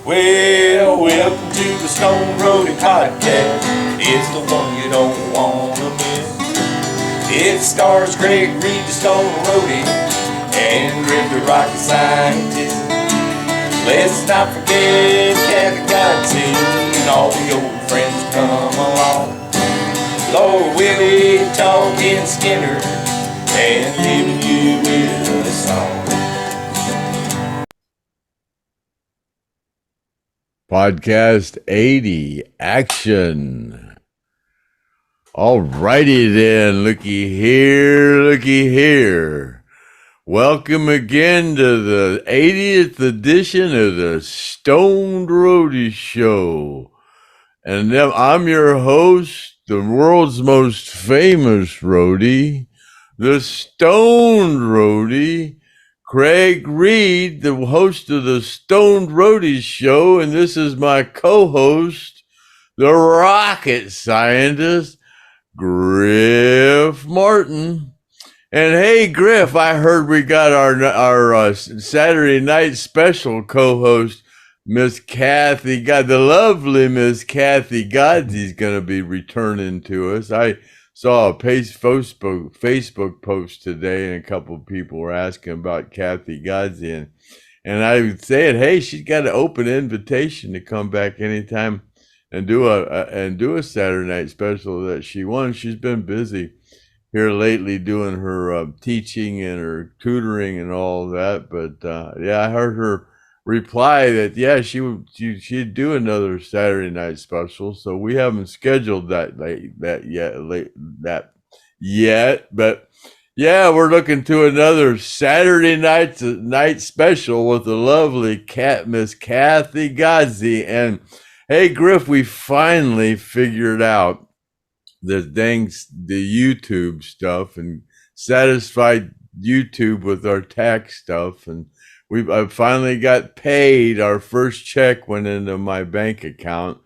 Well, welcome to the Stoned Roadie podcast. It's the one you don't want to miss. It stars Greg Reed, the Stoned Roadie, and Griff, the rocket scientist. Let's not forget Kathy Godsey and all the old friends come along. Lord Willie talking Skynyrd and leaving you with a song. Podcast 80, action. All righty then, looky here. Welcome again to the 80th edition of the Stoned Roadie Show. And I'm your host, the world's most famous roadie, the Stoned Roadie, Craig Reed, the host of the Stoned Roadie Show, and this is my co-host, the rocket scientist, Griff Martin. And hey, Griff, I heard we got our Saturday night special co-host, Miss Kathy, the lovely Miss Kathy Godsey's going to be returning to us. I saw a Facebook post today, and a couple of people were asking about Kathy Godsey, and I said, hey, she's got an open invitation to come back anytime and do a Saturday night special that she wants. She's been busy here lately doing her teaching and her tutoring and all that, but yeah, I heard her reply that she'd do another Saturday night special, so we haven't scheduled that yet, but yeah, we're looking to another Saturday night special with the lovely Miss Kathy Godsey. And hey, Griff, we finally figured out the YouTube stuff and satisfied YouTube with our tax stuff, and I finally got paid. Our first check went into my bank account.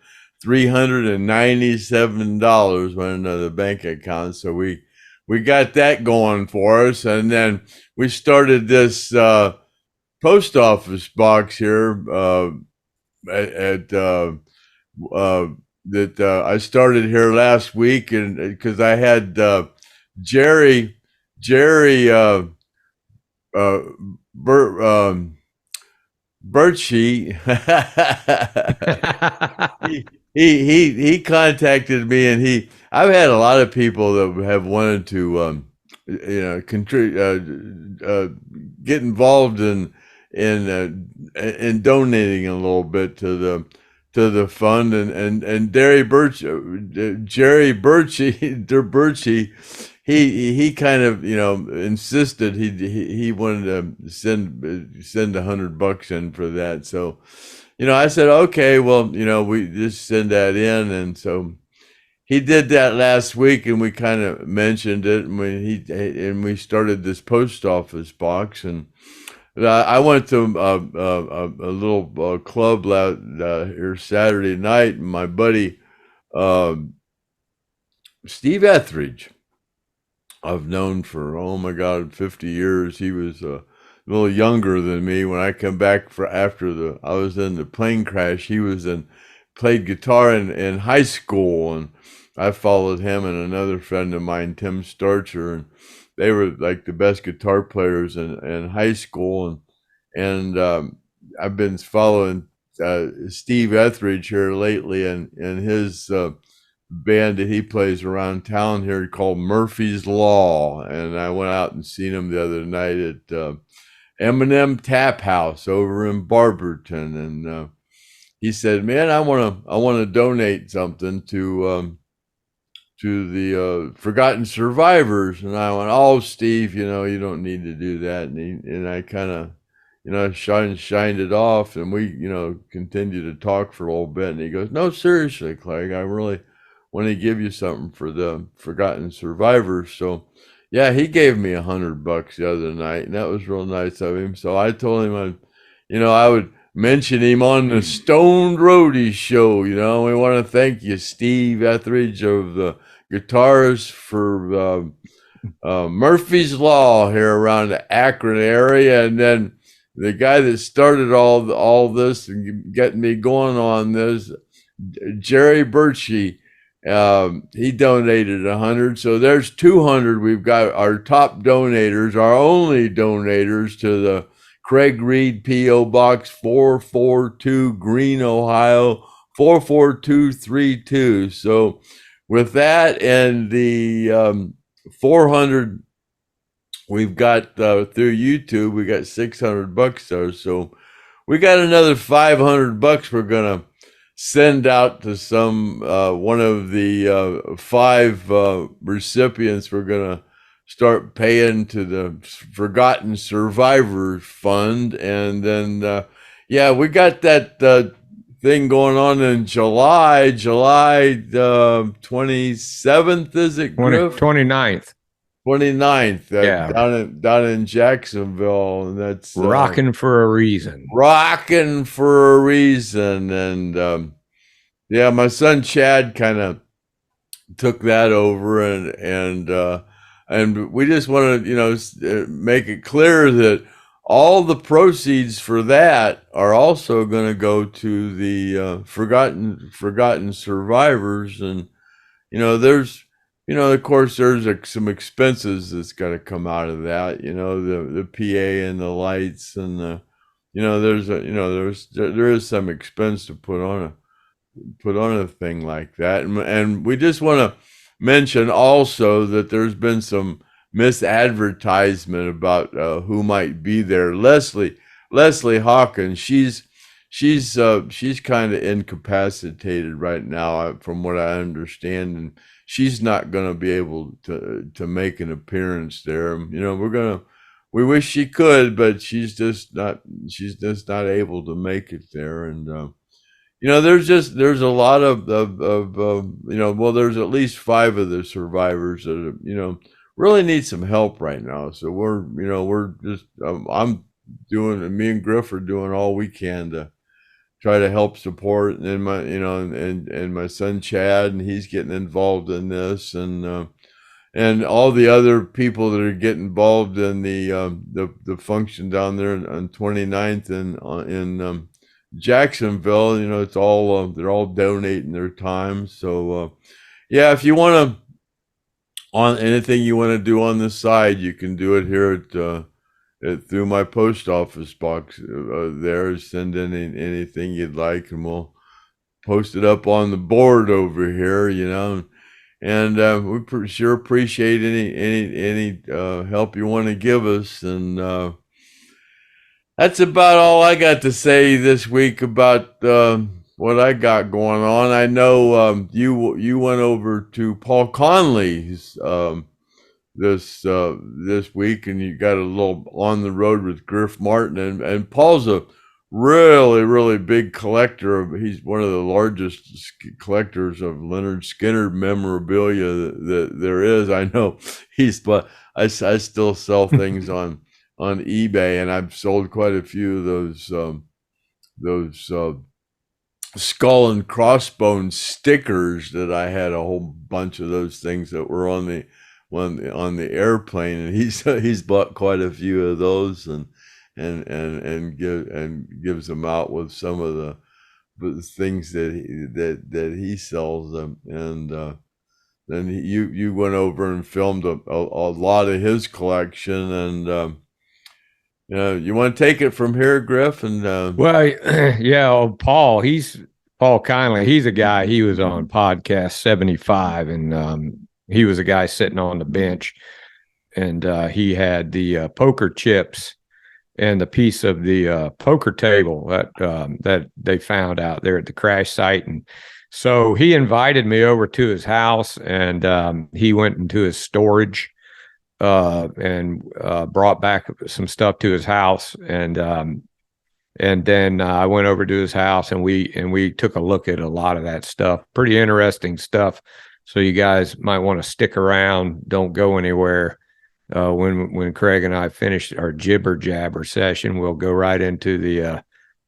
$397 went into the bank account. So we got that going for us. And then we started this post office box here that I started here last week, and because I had Jerry Birchie, he contacted me, and I've had a lot of people that have wanted to get involved in donating a little bit to the fund, and Jerry Birchie, he kind of insisted he wanted to send $100 in for that. So I said, okay, well, we just send that in. And so he did that last week, and we kind of mentioned it, and we started this post office box. And I went to a little club here Saturday night, and my buddy Steve Etheridge, I've known for, oh my God, 50 years. He was a little younger than me. When I come back after I was in the plane crash, he played guitar in high school, and I followed him and another friend of mine, Tim Starcher, and they were like the best guitar players in high school. And I've been following Steve Etheridge here lately, and his band that he plays around town here called Murphy's Law. And I went out and seen him the other night at M&M Tap House over in Barberton, and he said, man, I want to donate something to the Forgotten Survivors. And I went, oh, Steve, you don't need to do that. And I kind of shined it off, and we continued to talk for a little bit. And he goes, no, seriously, Craig, I really want to give you something for the Forgotten Survivors. So yeah, he gave me $100 the other night, and that was real nice of him. So I told him I would mention him on the Stoned Roadie Show. We want to thank you, Steve Etheridge, of the guitarist for Murphy's Law here around the Akron area. And then the guy that started all this and getting me going on this, Jerry Birchie, he donated 100. So there's 200. We've got our top donators, our only donators to the Craig Reed P.O. Box 442, Green, Ohio 44232. So with that and the 400 we've got through YouTube, we got $600 there. So we got another $500 we're gonna send out to some one of the 5 recipients. We're gonna start paying to the Forgotten Survivors Fund, and then yeah, we got that thing going on in July 27th, is it, Griff? 29th. 29th, Yeah. down in Jacksonville, and that's rocking for a reason. Rocking for a reason, and yeah, my son Chad kind of took that over, and we just want to make it clear that all the proceeds for that are also going to go to the forgotten survivors, and there's of course there's some expenses that's got to come out of that, the PA and the lights, and there is some expense to put on a thing like that, and we just want to mention also that there's been some misadvertisement about who might be there. Leslie Hawkins, she's kind of incapacitated right now, from what I understand, and she's not going to be able to make an appearance there. We wish she could, but she's just not able to make it there. And there's a lot of there's at least 5 of the survivors that really need some help right now. So we're just me and Griff are doing all we can to try to help support, and my and my son Chad, and he's getting involved in this, and all the other people that are getting involved in the function down there on 29th and in Jacksonville. It's all they're all donating their time. So yeah, if you want to, on anything you want to do on the side, you can do it here at through my post office box there. Send in anything you'd like, and we'll post it up on the board over here, and we sure appreciate any help you want to give us. And that's about all I got to say this week about what I got going on. I know you went over to Paul Conley's this week, and you got a little on the road with Griff Martin, and Paul's a really big collector. He's one of the largest collectors of Lynyrd Skynyrd memorabilia that there is. I know but I still sell things on eBay, and I've sold quite a few of those skull and crossbones stickers that I had, a whole bunch of those things that were on the airplane, and he's bought quite a few of those, and gives them out with some of the things that he sells them. And then you went over and filmed a lot of his collection, and you want to take it from here, Griff? And well, yeah, Paul Conley. He's a guy. He was on podcast 75, and he was a guy sitting on the bench, and he had the poker chips and the piece of the poker table that they found out there at the crash site. And so he invited me over to his house, and he went into his storage and brought back some stuff to his house. And then I went over to his house, and we took a look at a lot of that stuff. Pretty interesting stuff. So you guys might want to stick around. Don't go anywhere. When Craig and I finish our jibber jabber session, we'll go right into the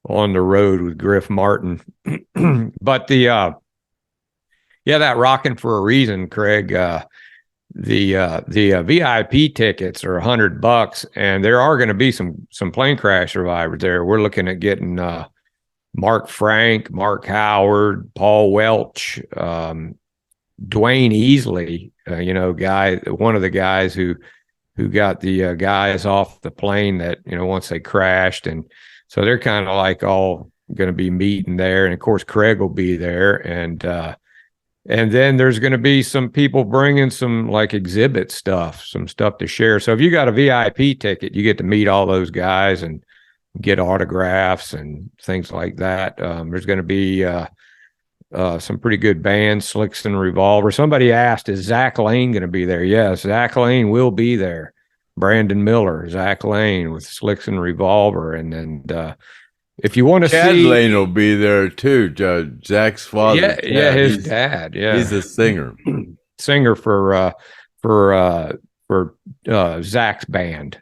on the road with Griff Martin. But that rocking for a reason, Craig. the VIP tickets are $100, and there are going to be some plane crash survivors there. We're looking at getting Mark Frank, Mark Howard, Paul Welch, Dwayne Easley, one of the guys who got the guys off the plane that, once they crashed. And so they're kind of like all going to be meeting there. And of course, Craig will be there. And then there's going to be some people bringing some like exhibit stuff, some stuff to share. So if you got a VIP ticket, you get to meet all those guys and get autographs and things like that. There's going to be some pretty good bands, Slicks and Revolver. Somebody asked, is Zach Lane going to be there? Yes, Zach Lane will be there. Brandon Miller, Zach Lane with Slicks and Revolver. And then if you want to Chad see, Lane will be there too. Zach's father. Yeah, his dad. Yeah, he's a singer. Singer for Zach's band.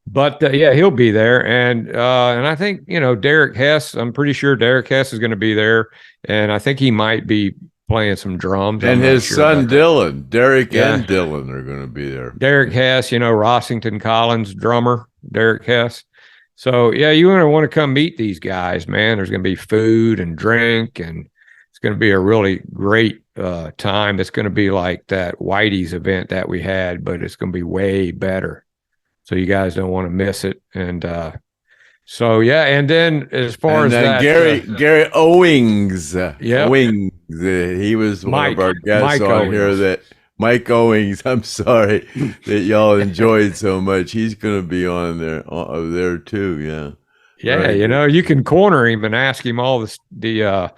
But he'll be there, and I think Derek Hess. I'm pretty sure Derek Hess is going to be there, and I think he might be playing some drums. And his son Dylan, Derek and Dylan are going to be there. Derek Hess, Rossington Collins drummer, Derek Hess. So you want to come meet these guys, man. There's going to be food and drink, and it's going to be a really great time. It's going to be like that Whitey's event that we had, but it's going to be way better. So you guys don't want to miss it. And and then as far as that, Gary Owings, Owings, he was one of our guests on here. That Mike Owings, I'm sorry that y'all enjoyed so much. He's going to be on there too. Yeah. Right. You can corner him and ask him all the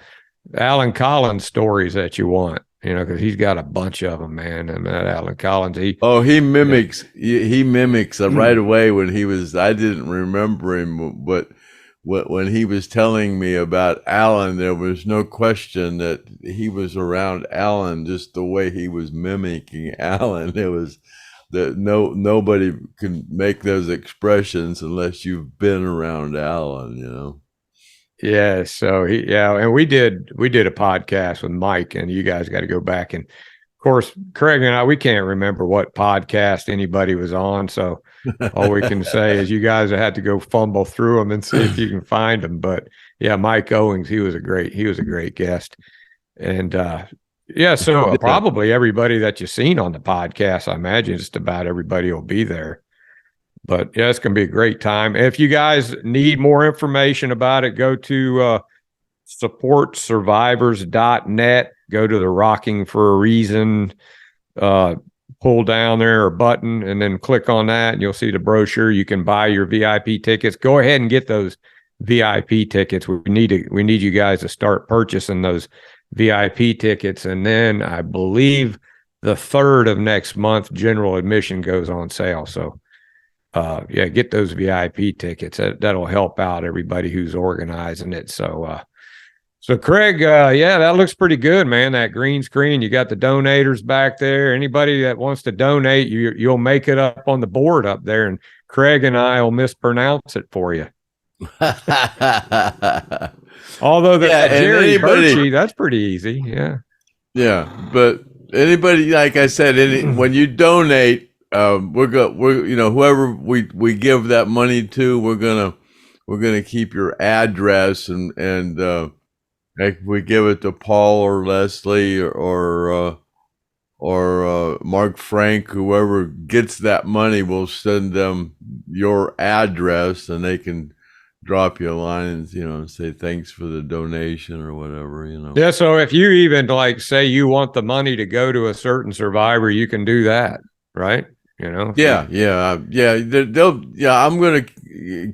Alan Collins stories that you want. Because he's got a bunch of them, man. And that Alan Collins, he mimics right away when he was. I didn't remember him, but when he was telling me about Alan, there was no question that he was around Alan. Just the way he was mimicking Alan, it was that nobody can make those expressions unless you've been around Alan. Yeah, so and we did a podcast with Mike, and you guys got to go back. And of course, Craig and I, we can't remember what podcast anybody was on, so all we can say is you guys had to go fumble through them and see if you can find them. But Mike Owings, he was a great guest, and so probably everybody that you've seen on the podcast, I imagine just about everybody will be there. But it's going to be a great time. If you guys need more information about it, go to supportsurvivors.net. Go to the Rocking for a Reason pull down there or button, and then click on that, and you'll see the brochure. You can buy your VIP tickets. Go ahead and get those VIP tickets. We need you guys to start purchasing those VIP tickets, and then I believe the 3rd of next month, general admission goes on sale. So. Get those VIP tickets. That'll help out everybody who's organizing it. So Craig, that looks pretty good, man. That green screen, you got the donators back there. Anybody that wants to donate, you'll make it up on the board up there, and Craig and I will mispronounce it for you. Although Jerry Birchie, that's pretty easy. Yeah, but anybody, like I said, when you donate. Whoever we give that money to, we're gonna keep your address, and like we give it to Paul or Leslie or Mark Frank, whoever gets that money, will send them your address, and they can drop you a line and say thanks for the donation or whatever. Yeah. So if you even say you want the money to go to a certain survivor, you can do that, right? I'm gonna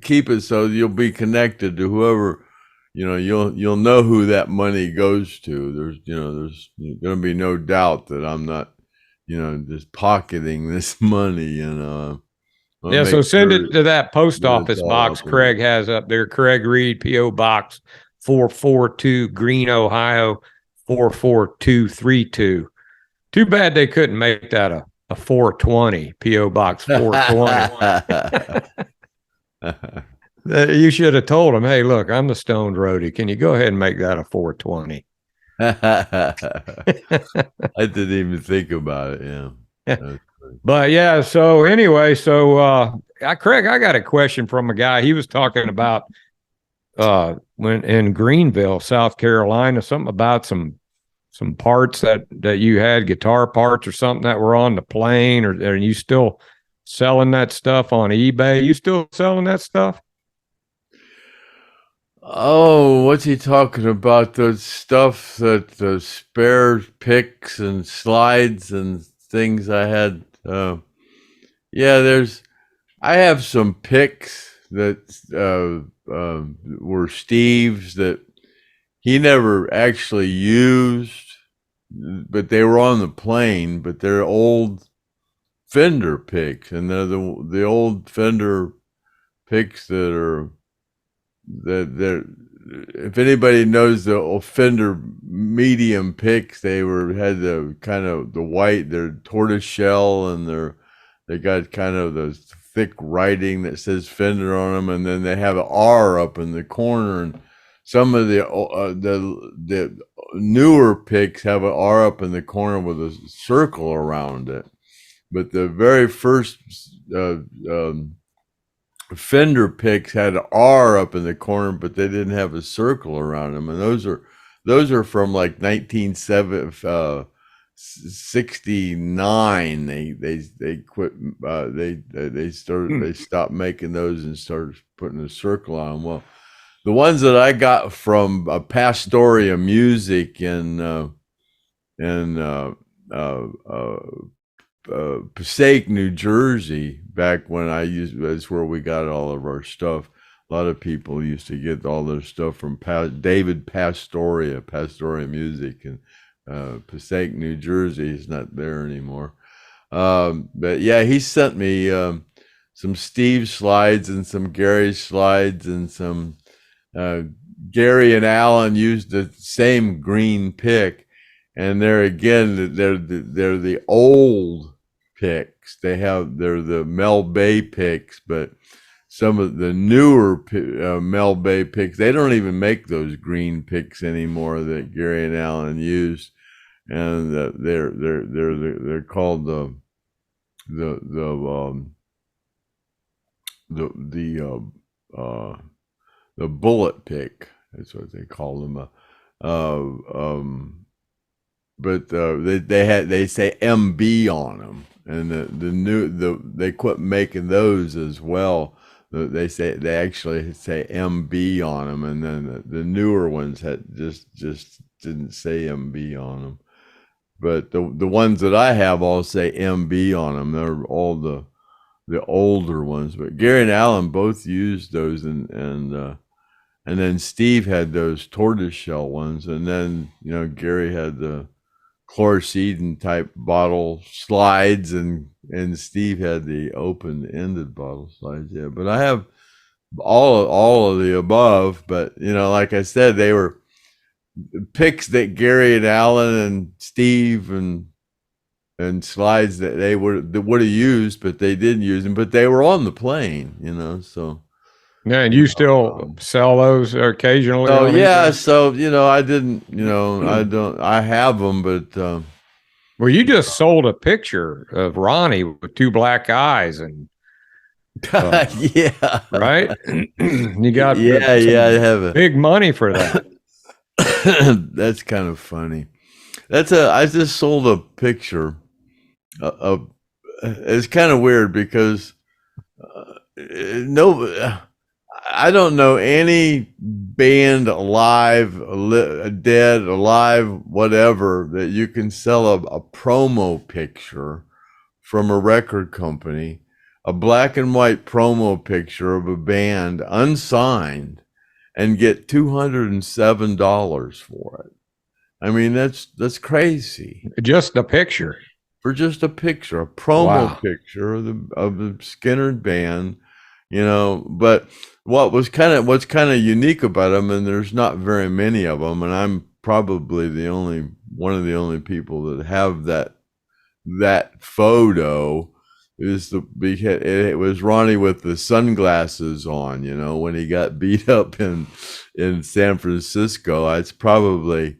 keep it so you'll be connected to whoever, you'll know who that money goes to. There's gonna be no doubt that I'm not, just pocketing this money, so send it to that post office box Craig has up there. Craig Reed, P.O. Box 442, Greene, Ohio 44232. Too bad they couldn't make that a 420, P.O. Box 420. You should have told him, hey, look, I'm the Stoned Roadie. Can you go ahead and make that a 420? I didn't even think about it. Yeah. That's funny. But yeah, so anyway, Craig, I got a question from a guy. He was talking about when in Greenville, South Carolina, something about some parts that you had, guitar parts or something that were on the plane, or are you still selling that stuff on eBay? You still selling that stuff? Oh, what's he talking about? The stuff that the spare picks and slides and things I had. Yeah, I have some picks that were Steve's that he never actually used, but they were on the plane, but they're old Fender picks, and they're the old Fender picks that they're if anybody knows the Fender medium picks, had the kind of the white, they're tortoise shell, and they got kind of the thick writing that says Fender on them, and then they have an R up in the corner, and some of the newer picks have an R up in the corner with a circle around it. But the very first Fender picks had an R up in the corner, but they didn't have a circle around them, and those are from like 1969. They quit. They stopped making those and started putting a circle on them. Well, the ones that I got from Pastoria Music in Passaic, New Jersey, back when that's where we got all of our stuff. A lot of people used to get all their stuff from David Pastoria Music in Passaic, New Jersey. He's not there anymore. But yeah, he sent me some Steve slides and some Gary slides, and some Gary and Alan used the same green pick, and they're the old picks. They're the Mel Bay picks, but some of the newer Mel Bay picks, they don't even make those green picks anymore that Gary and Alan used, and they're called the bullet pick. That's what they call them. But they say MB on them, and they quit making those as well. They actually say MB on them, and then the newer ones had just didn't say MB on them. But the ones that I have all say MB on them. They're all the older ones. But Gary and Alan both used those, and then Steve had those tortoiseshell ones, and then Gary had the chlorocidin type bottle slides, and Steve had the open-ended bottle slides. Yeah, but I have all of the above. But like I said, they were picks that Gary and Alan and Steve and slides that they would have used, but they didn't use them. But they were on the plane, so. Yeah, and you still sell those occasionally? Oh yeah, so I didn't, I have them, but well, you just sold a picture of Ronnie with two black eyes, and yeah, right? You got I have big money for that. That's kind of funny. I just sold a picture of. It's kind of weird because I don't know any band alive, dead, alive, whatever, that you can sell a promo picture from a record company, a black and white promo picture of a band unsigned, and get $207 for it. I mean, that's crazy. Just a picture. For just a picture, a promo picture of the Skynyrd band, but what's kind of unique about them, and there's not very many of them, and I'm probably one of the only people that have that photo, it was Ronnie with the sunglasses on, when he got beat up in San Francisco. It's probably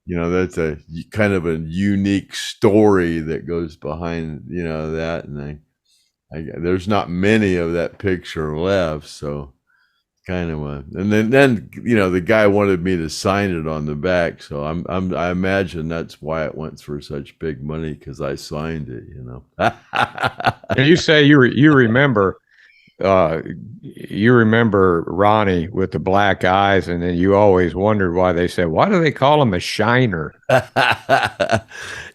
that's a kind of a unique story that goes behind, that. And there's not many of that picture left. So kind of and then the guy wanted me to sign it on the back. So I imagine that's why it went for such big money, because I signed it, And you say you remember Ronnie with the black eyes, and then you always wondered why they said, why do they call him a shiner?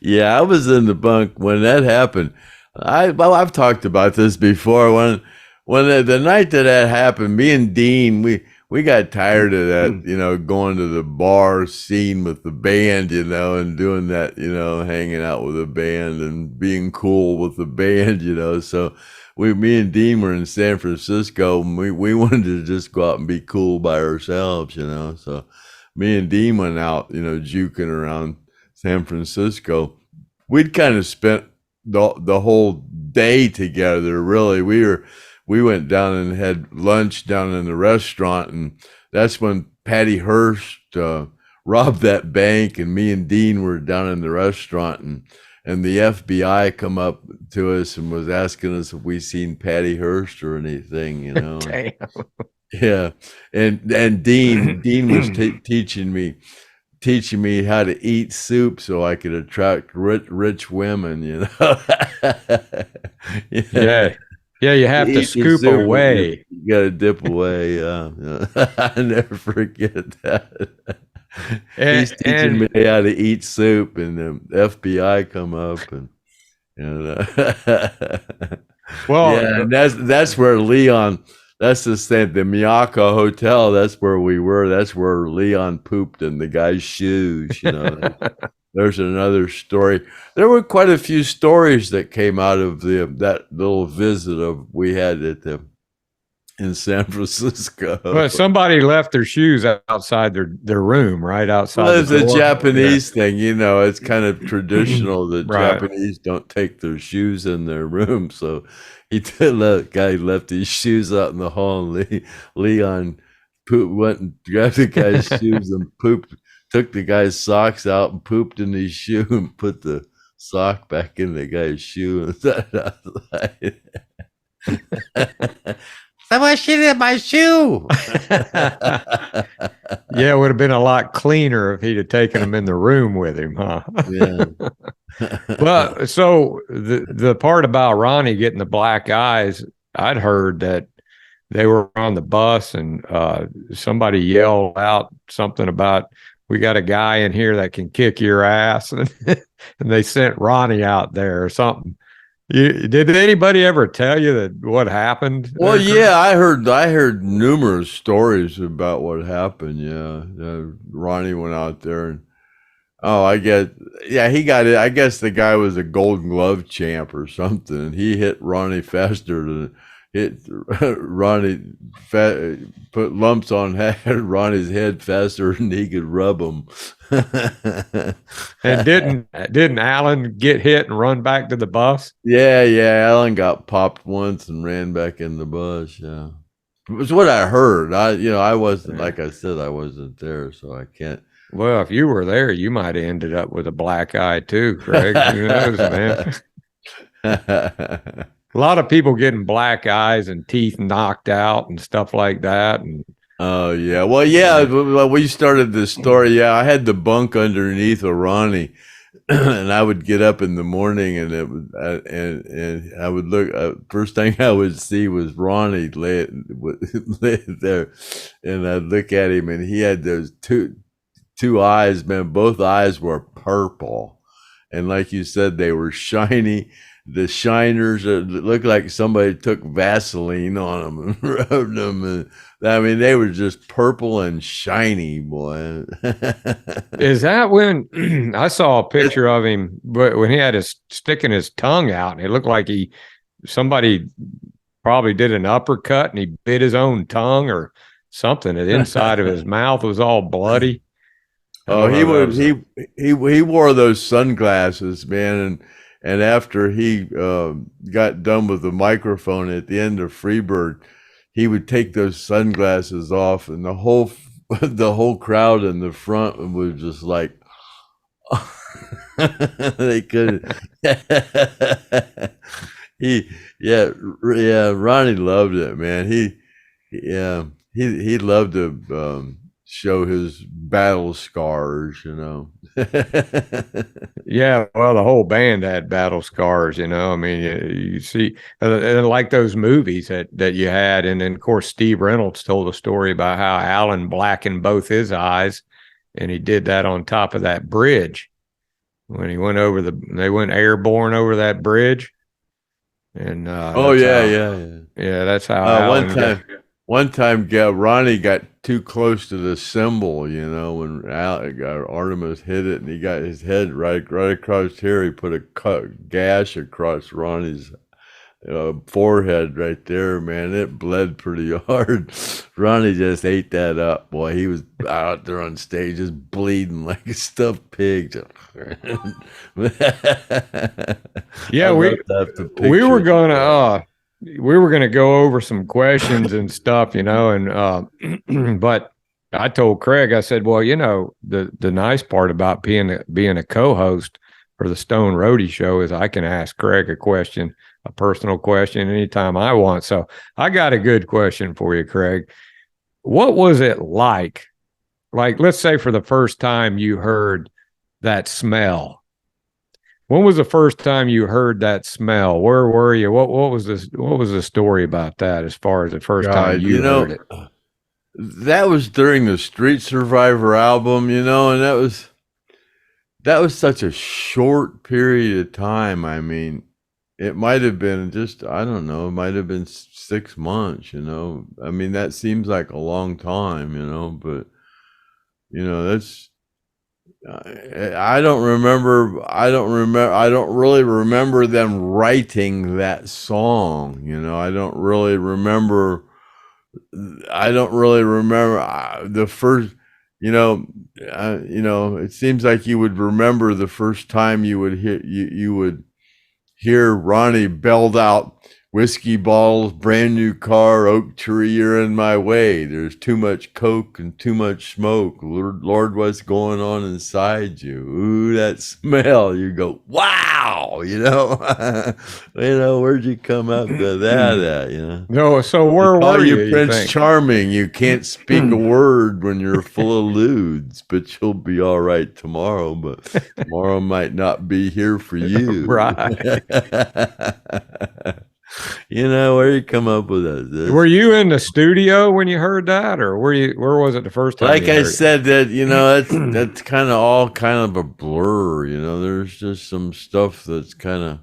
Yeah, I was in the bunk when that happened. I've talked about this before. When the night that happened, me and Dean, we got tired of that, going to the bar scene with the band, and doing that, hanging out with the band and being cool with the band, So me and Dean were in San Francisco, and we wanted to just go out and be cool by ourselves, So me and Dean went out, juking around San Francisco. We'd kind of spent the whole day together, really. We went down and had lunch down in the restaurant, and that's when Patty Hearst robbed that bank, and me and Dean were down in the restaurant, and the FBI come up to us and was asking us if we seen Patty Hearst or anything, Damn. Yeah, and Dean was teaching me how to eat soup so I could attract rich women, Yeah. Yeah, you have to scoop away. You got to dip away. Yeah. I never forget that. He's teaching me how to eat soup, and the FBI come up, and well, yeah, and that's where Leon. That's the same. The Miyako Hotel. That's where we were. That's where Leon pooped in the guy's shoes. There's another story. There were quite a few stories that came out of that little visit we had in San Francisco. But somebody left their shoes outside their room, right outside. Well, it's a Japanese thing, It's kind of traditional that Right. Japanese don't take their shoes in their room. So that guy left his shoes out in the hall, and Leon went and grabbed the guy's shoes and pooped. Took the guy's socks out and pooped in his shoe and put the sock back in the guy's shoe and sat outside. Someone shit in my shoe. Yeah, it would have been a lot cleaner if he'd have taken them in the room with him, huh? Yeah. Well, so the part about Ronnie getting the black eyes, I'd heard that they were on the bus and somebody yelled out something about, we got a guy in here that can kick your ass, and they sent Ronnie out there or something. Did anybody ever tell you that what happened? Well, yeah, I heard numerous stories about what happened. Yeah, Ronnie went out there, and he got it. I guess the guy was a Golden Glove champ or something, and he hit Ronnie faster than hit Ronnie. Put lumps on Ronnie's head faster than he could rub them. And didn't Alan get hit and run back to the bus? Yeah. Alan got popped once and ran back in the bus. Yeah, it was what I heard. I wasn't, like I said, I wasn't there, so I can't. Well, if you were there, you might have ended up with a black eye too, Craig. Who knows, man? A lot of people getting black eyes and teeth knocked out and stuff like that. And oh yeah, well yeah, we started this story. Yeah, I had the bunk underneath of Ronnie, and I would get up in the morning, and it was, and I would look. First thing I would see was Ronnie lay there, and I'd look at him, and he had those two eyes. Man, both eyes were purple, and like you said, they were shiny. The shiners looked like somebody took Vaseline on them and rubbed them. And, I mean, they were just purple and shiny, boy. Is that when I saw a picture of him, but when he had his sticking his tongue out, and it looked like somebody probably did an uppercut and he bit his own tongue or something. The inside of his mouth was all bloody. Oh, he wore those sunglasses, man, and after he got done with the microphone at the end of Freebird, he would take those sunglasses off, and the whole crowd in the front was just like, They could. he, yeah, yeah. Ronnie loved it, man. Yeah, he loved to show his battle scars, you know. Yeah, well, the whole band had battle scars, you know. I mean, you see, and like those movies that you had, and then of course Steve Reynolds told a story about how Alan blackened both his eyes, and he did that on top of that bridge when he went over they went airborne over that bridge, and Oh yeah, yeah, yeah, that's how yeah. Alan got. One time, Ronnie got too close to the cymbal, you know, when Artemis hit it, and he got his head right across here. He put a gash across Ronnie's forehead right there, man. It bled pretty hard. Ronnie just ate that up, boy. He was out there on stage just bleeding like a stuffed pig. Yeah, we were gonna go over some questions and stuff, you know, and but I told Craig, I said, well, you know, the nice part about being a co-host for the Stone Roadie show is I can ask Craig a personal question anytime I want. So I got a good question for you, Craig. What was it like? Like, let's say for the first time you heard that smell. When was the first time you heard that smell? Where were you? What was this? What was the story about that as far as the first time you heard it? That was during the Street Survivor album, you know, and that was such a short period of time. I mean, it might have been just, I don't know, it might have been 6 months, you know. I mean, that seems like a long time, you know, but, you know, that's, I don't really remember them writing that song, you know. I don't really remember the first, you know, it seems like you would remember the first time you would hear Ronnie belled out, "Whiskey bottles, brand new car, oak tree, you're in my way. There's too much coke and too much smoke. Lord, what's going on inside you? Ooh, that smell." You go, wow, you know. You know, where'd you come up with that at, you know? No, so where were you? Prince Charming. You can't speak a word when you're full of lewds, but you'll be all right tomorrow. But tomorrow might not be here for you. Right. You know, where you come up with that? Were you in the studio when you heard that, or where was it the first time? Like I said, that, you know, that's kind of all kind of a blur. You know, there's just some stuff that's kind of,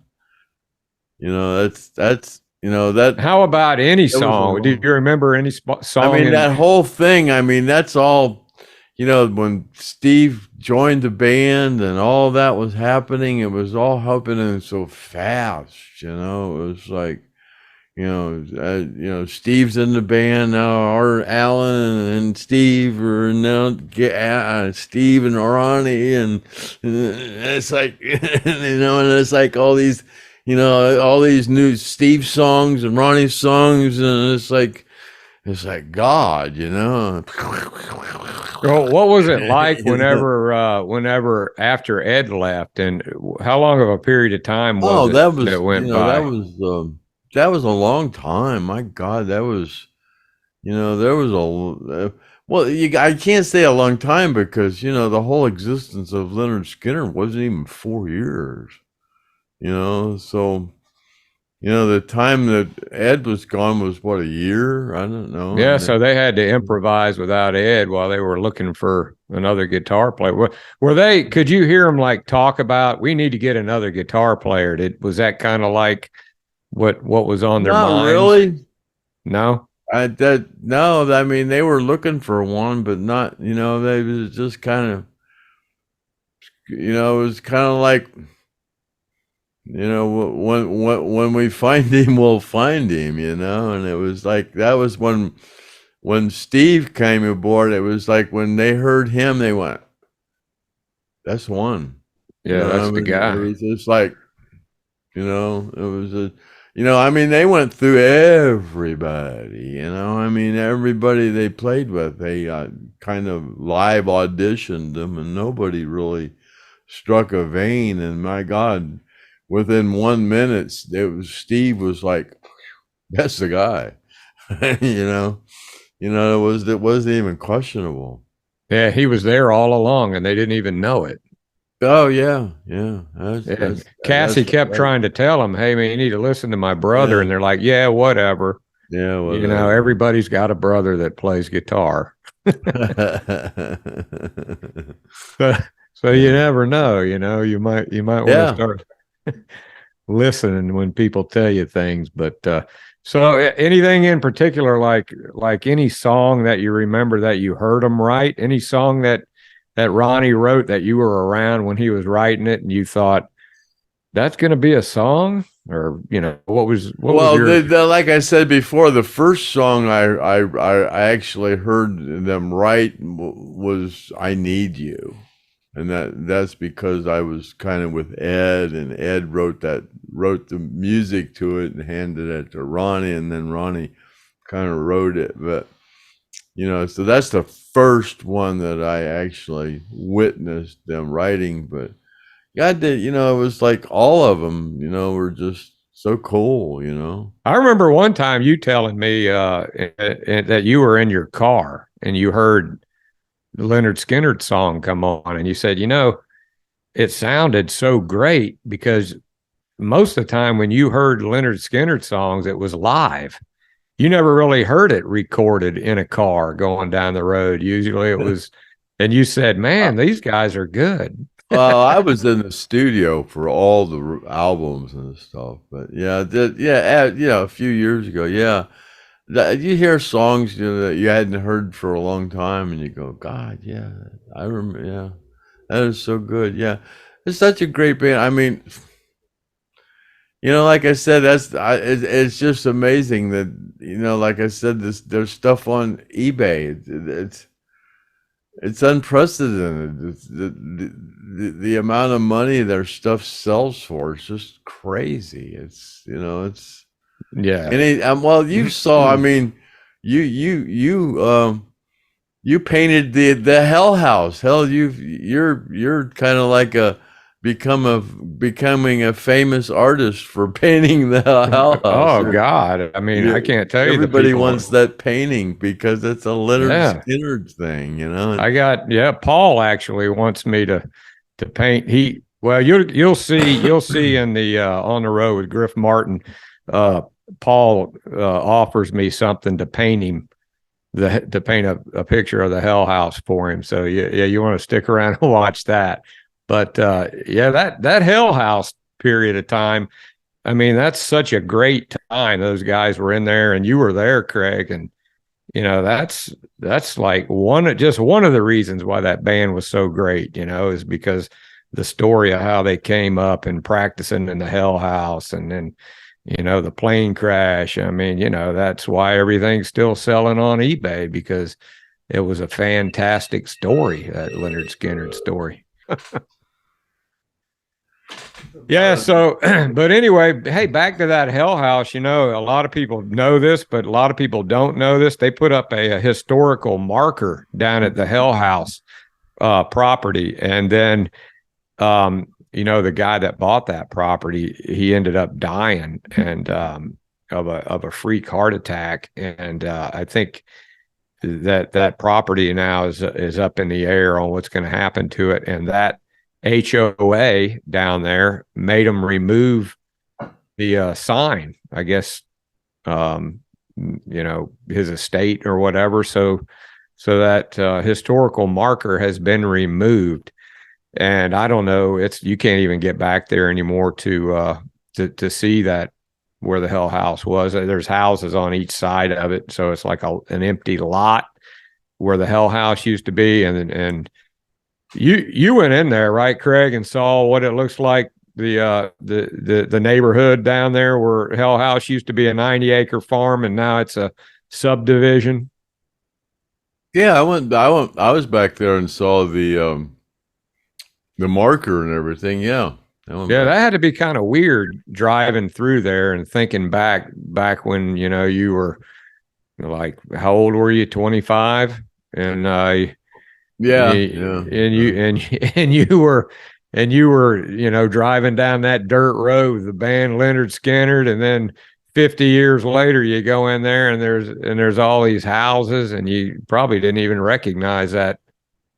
you know, that's you know, that. How about any song? Do you remember any song? I mean, that whole thing. I mean, that's all. You know, when Steve joined the band and all that was happening, it was all happening so fast. You know, it was like, you know, Steve's in the band now. Alan and Steve are now Steve and Ronnie, and it's like, you know, and it's like all these, you know, all these new Steve songs and Ronnie songs, and it's like God, you know. Well, what was it like whenever after Ed left, and how long of a period of time was that went by? That was a long time. My God, that was, you know, there was I can't say a long time because, you know, the whole existence of Lynyrd Skynyrd wasn't even 4 years, you know. So, you know, the time that Ed was gone was what, a year? I don't know. Yeah, so they had to improvise without Ed while they were looking for another guitar player. Were they? Could you hear them like talk about, we need to get another guitar player? Was that kind of like what was on their minds? Not really. No. No. I mean, they were looking for one, but not. You know, they was just kind of. You know, it was kind of like. You know, when we find him, we'll find him, you know. And it was like, that was when Steve came aboard, it was like when they heard him, they went, that's one. Yeah, you know, that's the guy. It was just like, you know, it was you know, I mean, they went through everybody, you know. I mean, everybody they played with, they kind of live auditioned them, and nobody really struck a vein, and my God, within 1 minute, Steve was like, "That's the guy," you know. It wasn't even questionable. Yeah, he was there all along, and they didn't even know it. Oh yeah, yeah. And Cassie kept trying to tell him, "Hey man, you need to listen to my brother," Yeah. and they're like, "Yeah, whatever." Yeah, You know, everybody's got a brother that plays guitar. So you never know. You know, you might want to start listening when people tell you things. But so anything in particular, like any song that you remember that you heard him write, any song that Ronnie wrote that you were around when he was writing it, and you thought that's going to be a song, or what was your... like I said before, the first song I actually heard them write was "I Need You." And that's because I was kind of with Ed, and Ed wrote the music to it and handed it to Ronnie, and then Ronnie kind of wrote it. But so that's the first one that I actually witnessed them writing. But God did, it was like all of them, were just so cool. I remember one time you telling me that you were in your car and you heard the Lynyrd Skynyrd song come on, and you said, it sounded so great, because most of the time when you heard Lynyrd Skynyrd songs, it was live. You never really heard it recorded in a car going down the road. Usually it was, and you said, man, these guys are good. Well, I was in the studio for all the albums and stuff, but a few years ago, you hear songs that you hadn't heard for a long time, and you go, God, yeah, I remember, yeah, that is so good. Yeah, it's such a great band. I mean, like I said, it's just amazing that like I said, there's stuff on eBay. It's unprecedented. The amount of money their stuff sells for is just crazy. It's yeah. And well, you saw. I mean, you painted the Hell House. Hell, you're kind of like becoming a famous artist for painting the Hell House. Oh God! I mean, I can't tell you. Everybody wants that painting because it's a Lynyrd Skynyrd thing, I got Paul actually wants me to paint. You'll see in the On the Road with Griff Martin. Paul offers me something to paint him, to paint a picture of the Hell House for him. So you want to stick around and watch that. But that Hell House period of time, I mean, that's such a great time. Those guys were in there, and you were there, Craig, and that's like one of the reasons why that band was so great. Is because the story of how they came up and practicing in the Hell House, and then the plane crash. I mean, that's why everything's still selling on eBay, because it was a fantastic story, that Lynyrd Skynyrd story. Yeah. So, but anyway, hey, back to that Hell House. A lot of people know this, but a lot of people don't know this. They put up a historical marker down at the Hell House property, and then the guy that bought that property, he ended up dying and of a freak heart attack, and I think that property now is up in the air on what's going to happen to it, and that HOA down there made them remove the sign, I guess, his estate or whatever, so that historical marker has been removed. And I don't know, you can't even get back there anymore to see that, where the Hell House was. There's houses on each side of it, so it's like an empty lot where the Hell House used to be. And you went in there, right, Craig, and saw what it looks like, the neighborhood down there where Hell House used to be a 90-acre farm, and now it's a subdivision. Yeah, I was back there and saw the marker and everything. Yeah. That had to be kind of weird driving through there and thinking back when, you were like, how old were you? 25? And you were and you were, driving down that dirt road with the band Lynyrd Skynyrd, and then 50 years later you go in there and there's all these houses, and you probably didn't even recognize that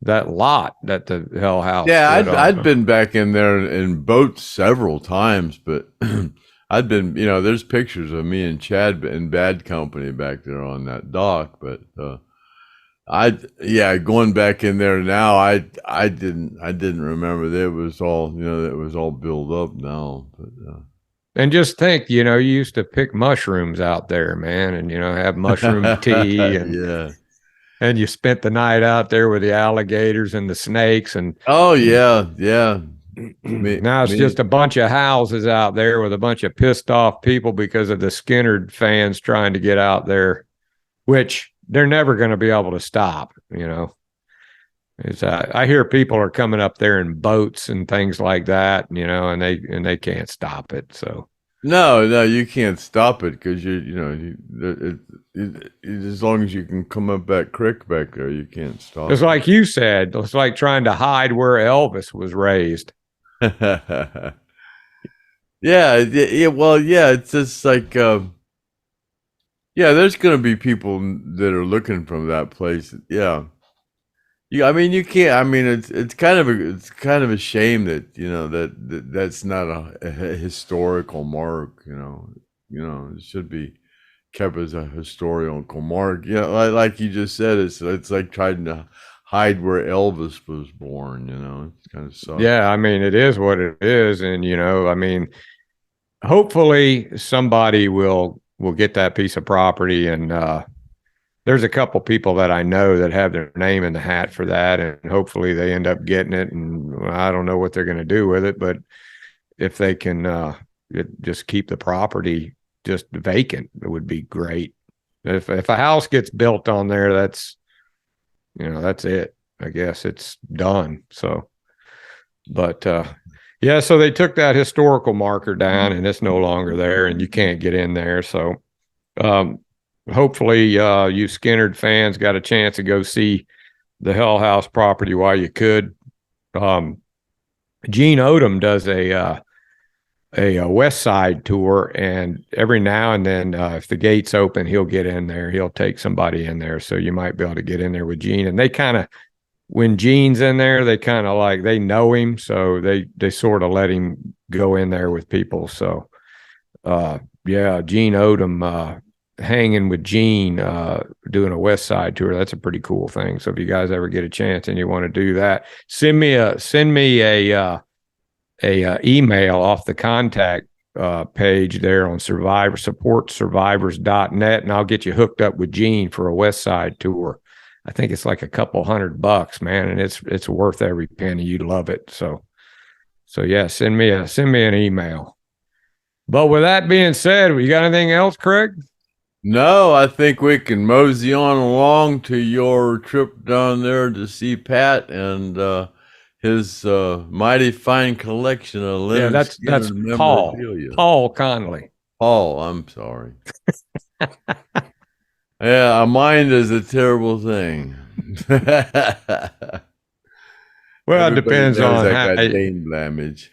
lot that the Hell House Yeah, stood on. I'd been back in there in boats several times, but I'd been, there's pictures of me and Chad in bad company back there on that dock. But going back in there now, I didn't remember that it was all, that it was all built up now. But And just think, you used to pick mushrooms out there, man, and have mushroom tea, and yeah. and you spent the night out there with the alligators and the snakes, and Oh yeah, yeah. now it's just a bunch of houses out there with a bunch of pissed off people because of the Skynyrd fans trying to get out there, which they're never going to be able to stop. I hear people are coming up there in boats and things like that, and they can't stop it. So no, you can't stop it because as long as you can come up that creek back there, you can't stop. It's like you said, it's like trying to hide where Elvis was raised. Yeah. Well, yeah, it's just like, there's going to be people that are looking from that place. Yeah. I mean, you can't. I mean, it's kind of a shame that that's not a historical mark. It should be kept as a historical mark. Yeah, like you just said, it's like trying to hide where Elvis was born. It's kind of sucks. Yeah, I mean, it is what it is, and I mean, hopefully somebody will get that piece of property, and there's a couple people that I know that have their name in the hat for that, and hopefully they end up getting it. And I don't know what they're going to do with it, but if they can just keep the property just vacant, it would be great. If a house gets built on there, that's it. I guess it's done. So, but yeah, so they took that historical marker down, and it's no longer there, and you can't get in there. So, hopefully, you Skynyrd fans got a chance to go see the Hell House property while you could. Gene Odom does a West Side tour, and every now and then, if the gates open, he'll get in there. He'll take somebody in there, so you might be able to get in there with Gene. And they kind of, when Gene's in there, they kind of like they know him, so they sort of let him go in there with people. So, yeah, Gene Odom. Hanging with Gene, doing a West Side tour. That's a pretty cool thing. So if you guys ever get a chance and you want to do that, send me a email off the contact page there on supportsurvivors.net, and I'll get you hooked up with Gene for a West Side tour. I think it's like a couple $100, man, and it's worth every penny. You'd love it. So yeah, send me an email. But with that being said, you got anything else, Craig? No, I think we can mosey on along to your trip down there to see Pat and his mighty fine collection of Lynyrd that's memorabilia. Paul Conley. Paul, I'm sorry. Yeah, a mind is a terrible thing. Well, it depends on how. Dane Blamage.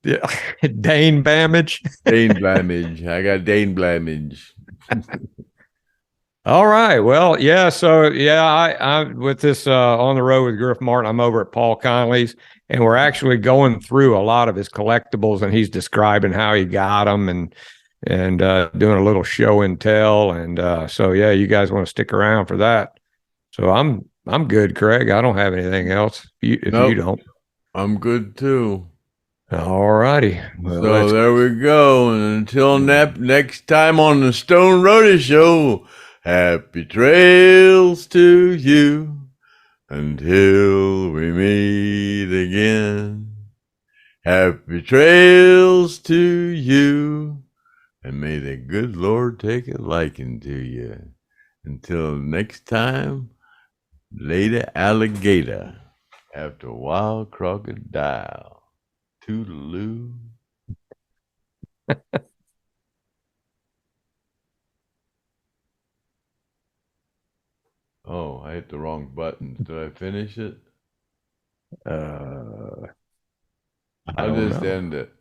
Yeah, Dane Bamage. Dane Blamage. I got Dane Blamage. All right. Well, yeah. So yeah, I with this on the road with Griff Martin, I'm over at Paul Conley's, and we're actually going through a lot of his collectibles, and he's describing how he got them and doing a little show and tell. And so yeah, you guys want to stick around for that. So I'm good, Craig. I don't have anything else. If you don't, I'm good too. All righty. Well, so there we go. And until next time on the Stone Roadie Show, happy trails to you until we meet again. Happy trails to you, and may the good Lord take a liking to you. Until next time, later alligator after wild crocodile. Toodaloo. Oh, I hit the wrong button. Did I finish it? I'll just end it.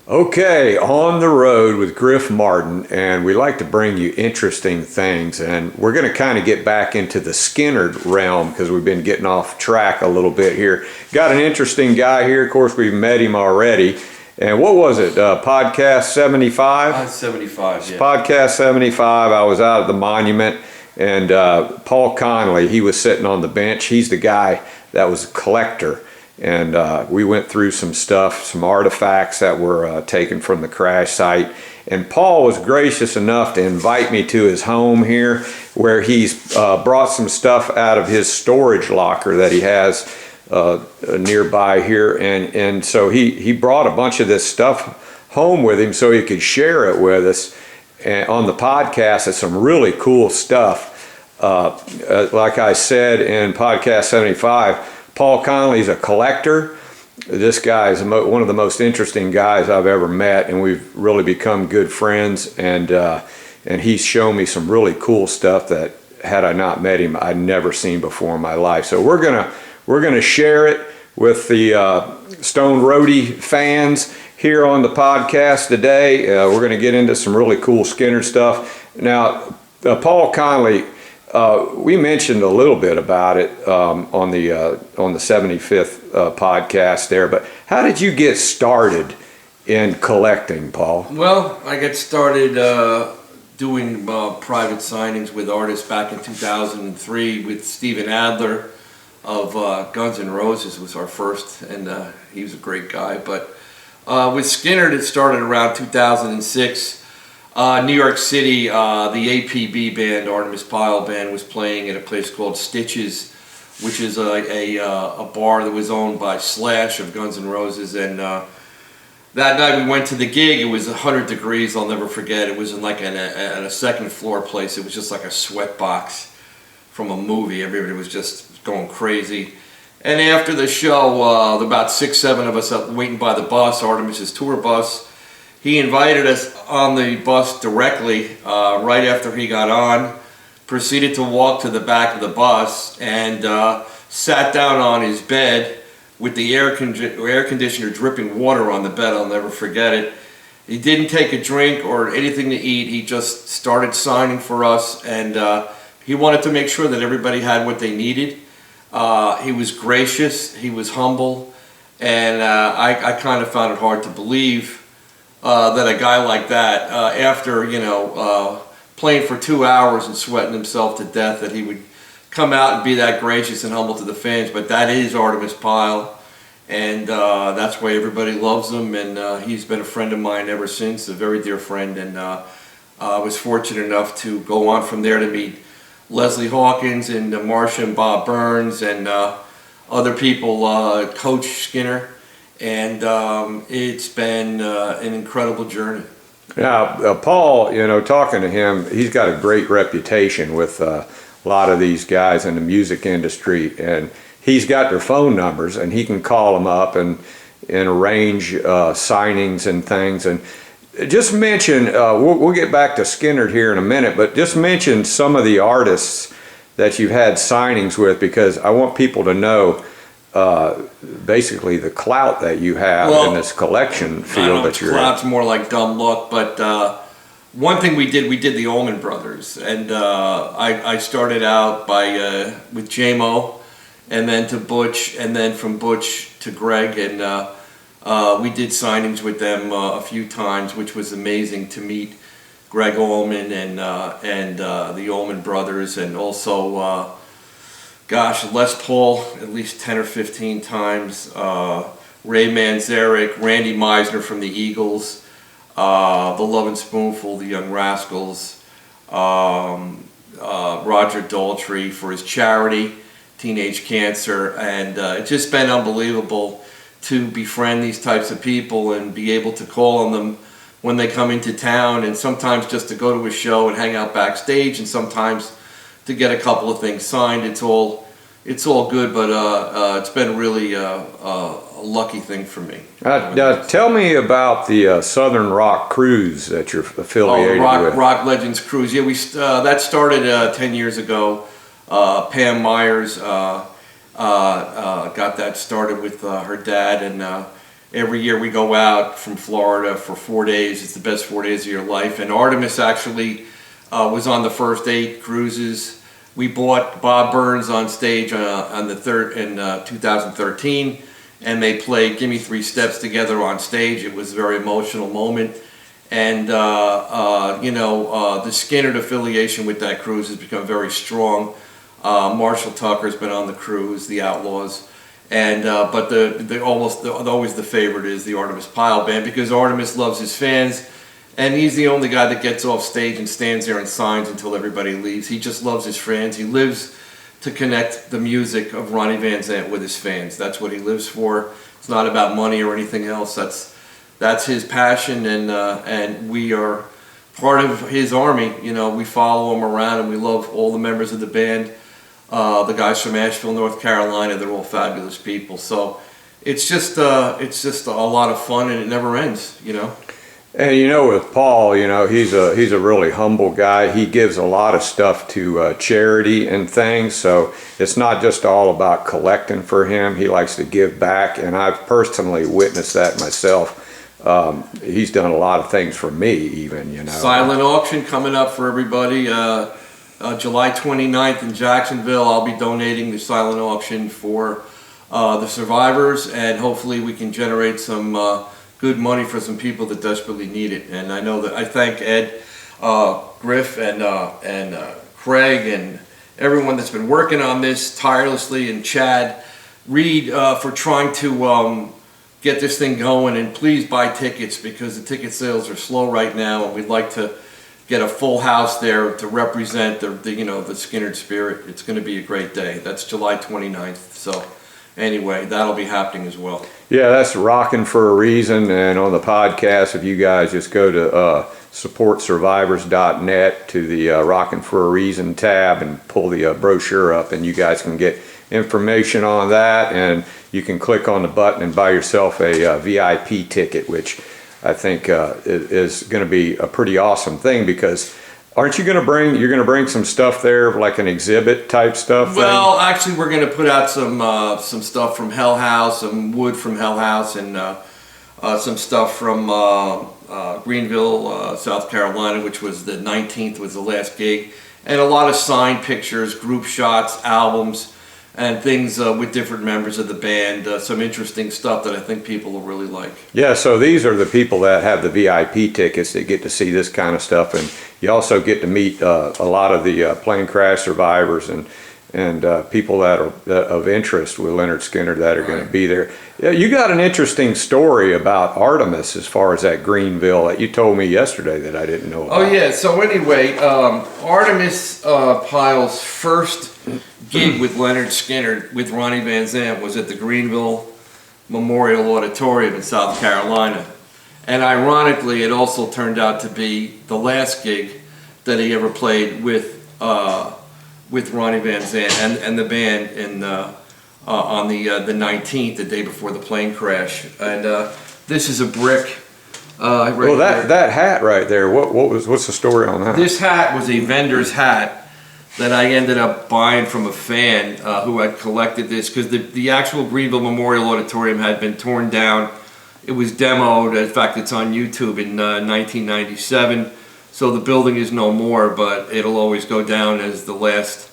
Okay, on the road with Griff Martin, and we like to bring you interesting things, and we're going to kind of get back into the Skynyrd realm because we've been getting off track a little bit here. Got an interesting guy here. Of course, we've met him already. And what was it? Podcast 75? 75, yeah. Podcast 75. I was out at the monument, and Paul Conley, he was sitting on the bench. He's the guy that was a collector. And we went through some stuff, some artifacts that were taken from the crash site. And Paul was gracious enough to invite me to his home here, where he's brought some stuff out of his storage locker that he has nearby here. And so he brought a bunch of this stuff home with him so he could share it with us. And on the podcast, it's some really cool stuff. Like I said in podcast 75, Paul Conley's a collector. This guy is one of the most interesting guys I've ever met, and we've really become good friends. And he's shown me some really cool stuff that, had I not met him, I'd never seen before in my life. So we're gonna share it with the Stoned Roadie fans here on the podcast today. We're gonna get into some really cool Skynyrd stuff. Now, Paul Conley. We mentioned a little bit about it on the 75th podcast there, but how did you get started in collecting, Paul? Well, I got started doing private signings with artists back in 2003 with Steven Adler of Guns N' Roses was our first, and he was a great guy. But with Skynyrd, it started around 2006. New York City, the APB band, Artemis Pyle band, was playing at a place called Stitches, which is a bar that was owned by Slash of Guns N' Roses. And that night we went to the gig. It was 100 degrees. I'll never forget. It was in like a second floor place. It was just like a sweat box from a movie. Everybody was just going crazy. And after the show, about 6, 7 of us waiting by the bus, Artemis's tour bus. He invited us on the bus directly right after he got on, proceeded to walk to the back of the bus, and sat down on his bed with the air conditioner dripping water on the bed. I'll never forget it. He didn't take a drink or anything to eat. He just started signing for us, and he wanted to make sure that everybody had what they needed. He was gracious, he was humble, and I kind of found it hard to believe that a guy like that, after playing for 2 hours and sweating himself to death, that he would come out and be that gracious and humble to the fans. But that is Artemis Pyle, and that's why everybody loves him. And he's been a friend of mine ever since, a very dear friend. And I was fortunate enough to go on from there to meet Leslie Hawkins and Marsha and Bob Burns and other people, Coach Skinner. And it's been an incredible journey. Now, Paul, talking to him, he's got a great reputation with a lot of these guys in the music industry, and he's got their phone numbers, and he can call them up and arrange signings and things. And just mention, we'll get back to Skynyrd here in a minute, but just mention some of the artists that you've had signings with, because I want people to know basically the clout that you have in this collection field that you're in. Clout's more like dumb luck, but one thing we did the Allman Brothers, and I started out with J-Mo, and then to Butch, and then from Butch to Greg, and we did signings with them a few times, which was amazing to meet Greg Allman and the Allman Brothers, and also Les Paul at least 10 or 15 times, Ray Manzarek, Randy Meisner from the Eagles, the Love and Spoonful, the Young Rascals, Roger Daltrey for his charity, Teenage Cancer, and it's just been unbelievable to befriend these types of people and be able to call on them when they come into town, and sometimes just to go to a show and hang out backstage, and sometimes to get a couple of things signed. It's all good, but it's been really a lucky thing for me. Now tell me about the Southern Rock Cruise that you're affiliated with. Rock Legends Cruise. Yeah, that started 10 years ago. Pam Myers got that started with her dad, and every year we go out from Florida for 4 days. It's the best 4 days of your life. And Artimus actually was on the first 8 cruises. We bought Bob Burns on stage on the third in 2013, and they played "Gimme 3 Steps" together on stage. It was a very emotional moment. And you know, the Skynyrd affiliation with that cruise has become very strong. Marshall Tucker's been on the cruise, the Outlaws, and but always the favorite is the Artimus Pyle Band, because Artimus loves his fans, and he's the only guy that gets off stage and stands there and signs until everybody leaves. He just loves his fans. He lives to connect the music of Ronnie Van Zant with his fans. That's what he lives for. It's not about money or anything else. That's his passion, and we are part of his army. You know, we follow him around, and we love all the members of the band. The guys from Asheville, North Carolina, they're all fabulous people. So it's just a lot of fun, and it never ends, you know. And you know, with Paul, you know, he's a really humble guy. He gives a lot of stuff to charity and things. So it's not just all about collecting for him. He likes to give back, and I've personally witnessed that myself. He's done a lot of things for me, even, you know. Silent auction coming up for everybody. July 29th in Jacksonville. I'll be donating the silent auction for the survivors, and hopefully we can generate some good money for some people that desperately need it. And I know that I thank Ed, Griff, and Craig, and everyone that's been working on this tirelessly, and Chad Reed for trying to get this thing going. And please buy tickets, because the ticket sales are slow right now, and we'd like to get a full house there to represent the you know, the Skynyrd spirit. It's going to be a great day. That's July 29th. So anyway, that'll be happening as well. Yeah, that's Rockin' for a Reason. And on the podcast, if you guys just go to supportsurvivors.net to the Rockin' for a Reason tab and pull the brochure up, and you guys can get information on that, and you can click on the button and buy yourself a VIP ticket, which I think is going to be a pretty awesome thing, because aren't you going to bring some stuff there, like an exhibit type stuff? Well, actually, we're going to put out some stuff from Hell House, some wood from Hell House, and some stuff from Greenville, South Carolina, which was the 19th was the last gig, and a lot of signed pictures, group shots, albums, and things with different members of the band. Some interesting stuff that I think people will really like. Yeah, so these are the people that have the VIP tickets that get to see this kind of stuff, and you also get to meet a lot of the plane crash survivors and people that are of interest with Lynyrd Skynyrd that are going to be there. Yeah, you got an interesting story about ARTIMUS as far as that Greenville that you told me yesterday that I didn't know about. Oh yeah, so anyway, Artimus Pyle's first gig with Lynyrd Skynyrd with Ronnie Van Zant was at the Greenville Memorial Auditorium in South Carolina. And ironically, it also turned out to be the last gig that he ever played with Ronnie Van Zant and the band on the 19th, the day before the plane crash. And this is a brick. Right, well, that hat right there. What's the story on that? This hat was a vendor's hat that I ended up buying from a fan who had collected this, because the actual Greenville Memorial Auditorium had been torn down. It was demoed. In fact, it's on YouTube in 1997. So the building is no more, but it'll always go down as the last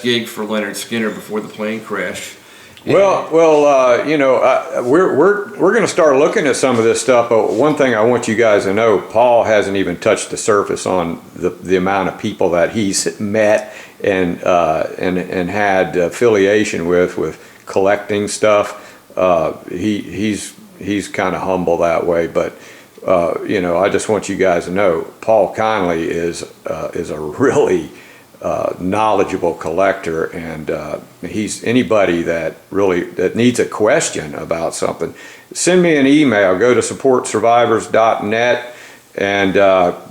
gig for Lynyrd Skynyrd before the plane crash. Well, you know, we're going to start looking at some of this stuff. But one thing I want you guys to know: Paul hasn't even touched the surface on the amount of people that he's met and had affiliation with collecting stuff. He's kind of humble that way, but you know, I just want you guys to know Paul Conley is a really knowledgeable collector, and he's anybody that needs a question about something, send me an email. Go to supportsurvivors.net and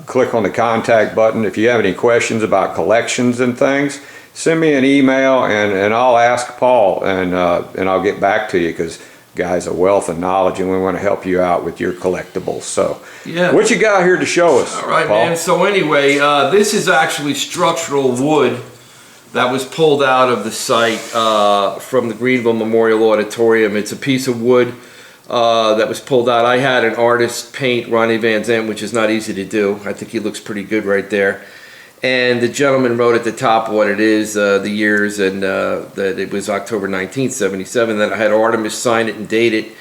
click on the contact button. If you have any questions about collections and things, send me an email, and I'll ask Paul, and I'll get back to you, because guy's a wealth of knowledge, and we want to help you out with your collectibles. So yeah, what you got here to show us? All right, Paul? Man. So anyway, this is actually structural wood that was pulled out of the site from the Greenville Memorial Auditorium. It's a piece of wood that was pulled out. I had an artist paint Ronnie Van Zant, which is not easy to do. I think he looks pretty good right there. And the gentleman wrote at the top what it is, the years, and that it was October 19th, 77. Then I had Artimus sign it and date it,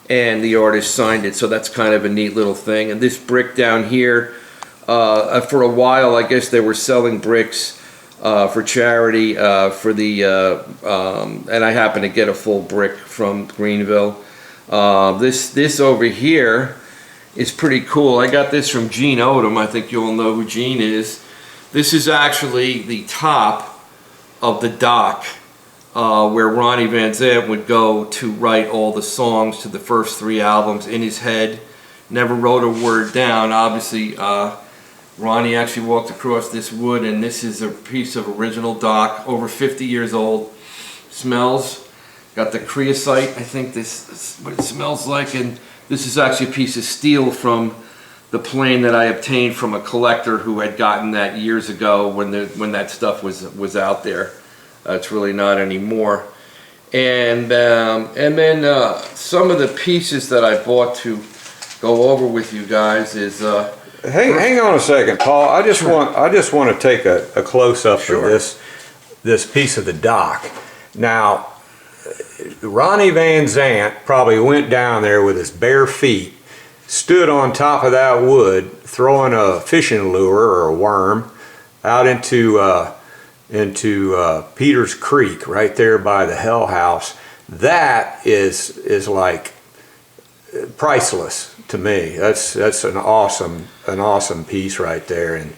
and the artist signed it. So that's kind of a neat little thing. And this brick down here, for a while, I guess they were selling bricks for charity for the, and I happened to get a full brick from Greenville. This over here is pretty cool. I got this from Gene Odom. I think you all know who Gene is. This is actually the top of the dock where Ronnie Van Zant would go to write all the songs to the first 3 albums in his head. Never wrote a word down. Obviously, Ronnie actually walked across this wood, and this is a piece of original dock, over 50 years old. Smells. Got the creosote. I think this is what it smells like, and this is actually a piece of steel from the plane that I obtained from a collector who had gotten that years ago when that stuff was out there. It's really not anymore. And then some of the pieces that I bought to go over with you guys is. Hang on a second, Paul. I just want to take a close up of this piece of the dock. Now, Ronnie Van Zant probably went down there with his bare feet, stood on top of that wood, throwing a fishing lure or a worm out into Peters Creek right there by the Hell House. That is like priceless to me. That's an awesome piece right there, and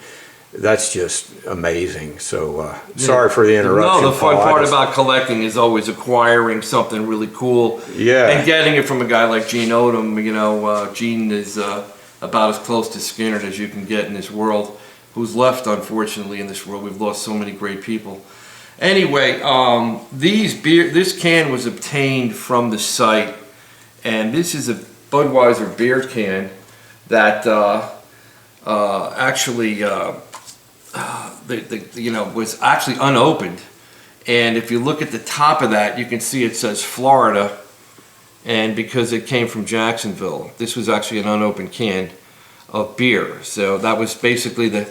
that's just amazing. So sorry for the interruption. No, the fun Paul. part about collecting is always acquiring something really cool. Yeah. And getting it from a guy like Gene Odom. You know, Gene is about as close to Skynyrd as you can get in this world, who's left, unfortunately, in this world. We've lost so many great people. Anyway, this can was obtained from the site, and this is a Budweiser beer can that actually was actually unopened. And if you look at the top of that, you can see it says Florida, and because it came from Jacksonville, this was actually an unopened can of beer. So that was basically the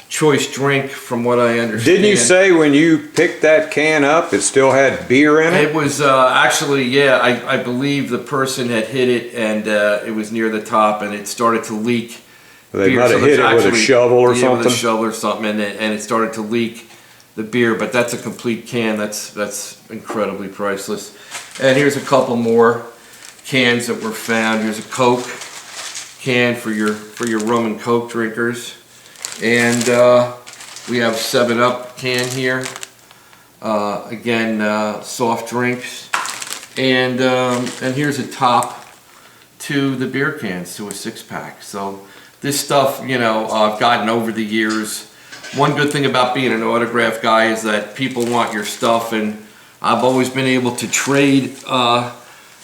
choice drink, from what I understand. Didn't you say when you picked that can up it still had beer in it? It was actually, yeah, I believe the person had hit it, and it was near the top, and it started to leak. They might have hit it with a shovel or something. With a shovel or something, and it started to leak the beer. But that's a complete can. That's incredibly priceless. And here's a couple more cans that were found. Here's a Coke can for your rum and Coke drinkers, and we have 7-Up can here. Again, soft drinks, and here's a top to the beer cans, to a 6-pack. So this stuff, you know, I've gotten over the years. One good thing about being an autograph guy is that people want your stuff, and I've always been able to trade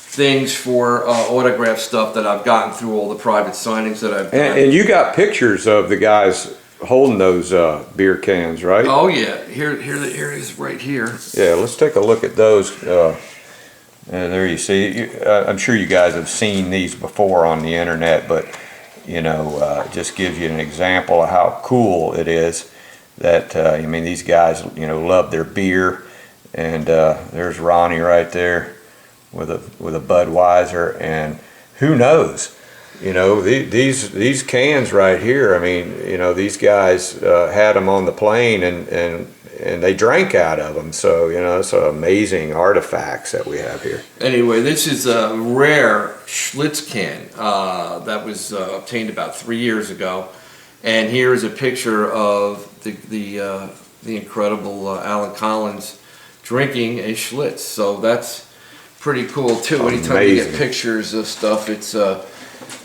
things for autograph stuff that I've gotten through all the private signings that I've done. And you got pictures of the guys holding those beer cans, right? Oh yeah, here it is right here. Yeah, let's take a look at those. There you see. I'm sure you guys have seen these before on the internet, but you know, just gives you an example of how cool it is that I mean, these guys, you know, love their beer, and there's Ronnie right there with a Budweiser, and who knows, you know, these cans right here. I mean, you know, these guys had them on the plane, and they drank out of them. So, you know, it's amazing artifacts that we have here. Anyway, this is a rare Schlitz can that was obtained about 3 years ago, and here is a picture of the incredible Alan Collins drinking a Schlitz. So that's pretty cool too. Anytime you get pictures of stuff, it's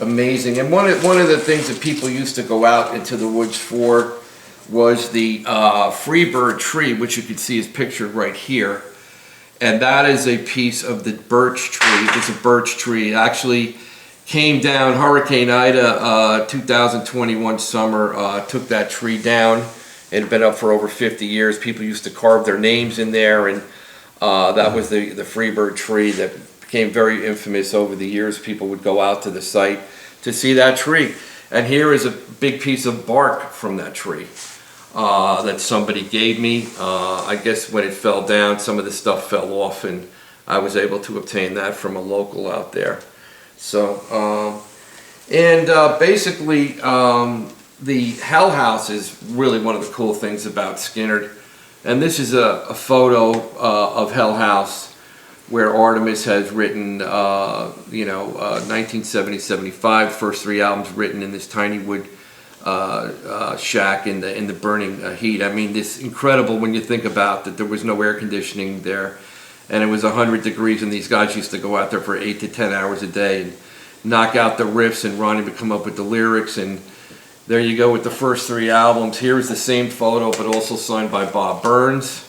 amazing. And one of the things that people used to go out into the woods for was the Freebird tree, which you can see is pictured right here. And that is a piece of the birch tree. It's a birch tree. It actually came down, Hurricane Ida, 2021 summer, took that tree down, It had been up for over 50 years. People used to carve their names in there, and that was the Freebird tree that became very infamous over the years. People would go out to the site to see that tree. And here is a big piece of bark from that tree that somebody gave me. I guess when it fell down, some of the stuff fell off, and I was able to obtain that from a local out there. So, basically, the Hell House is really one of the cool things about Skynyrd. And this is a photo of Hell House where ARTIMUS has written, 1970, 75, first 3 albums written in this tiny wood shack in the burning heat. I mean, it's incredible when you think about that there was no air conditioning there, and it was 100 degrees, and these guys used to go out there for 8 to 10 hours a day and knock out the riffs, and Ronnie would come up with the lyrics, and there you go with the first 3 albums. Here is the same photo, but also signed by Bob Burns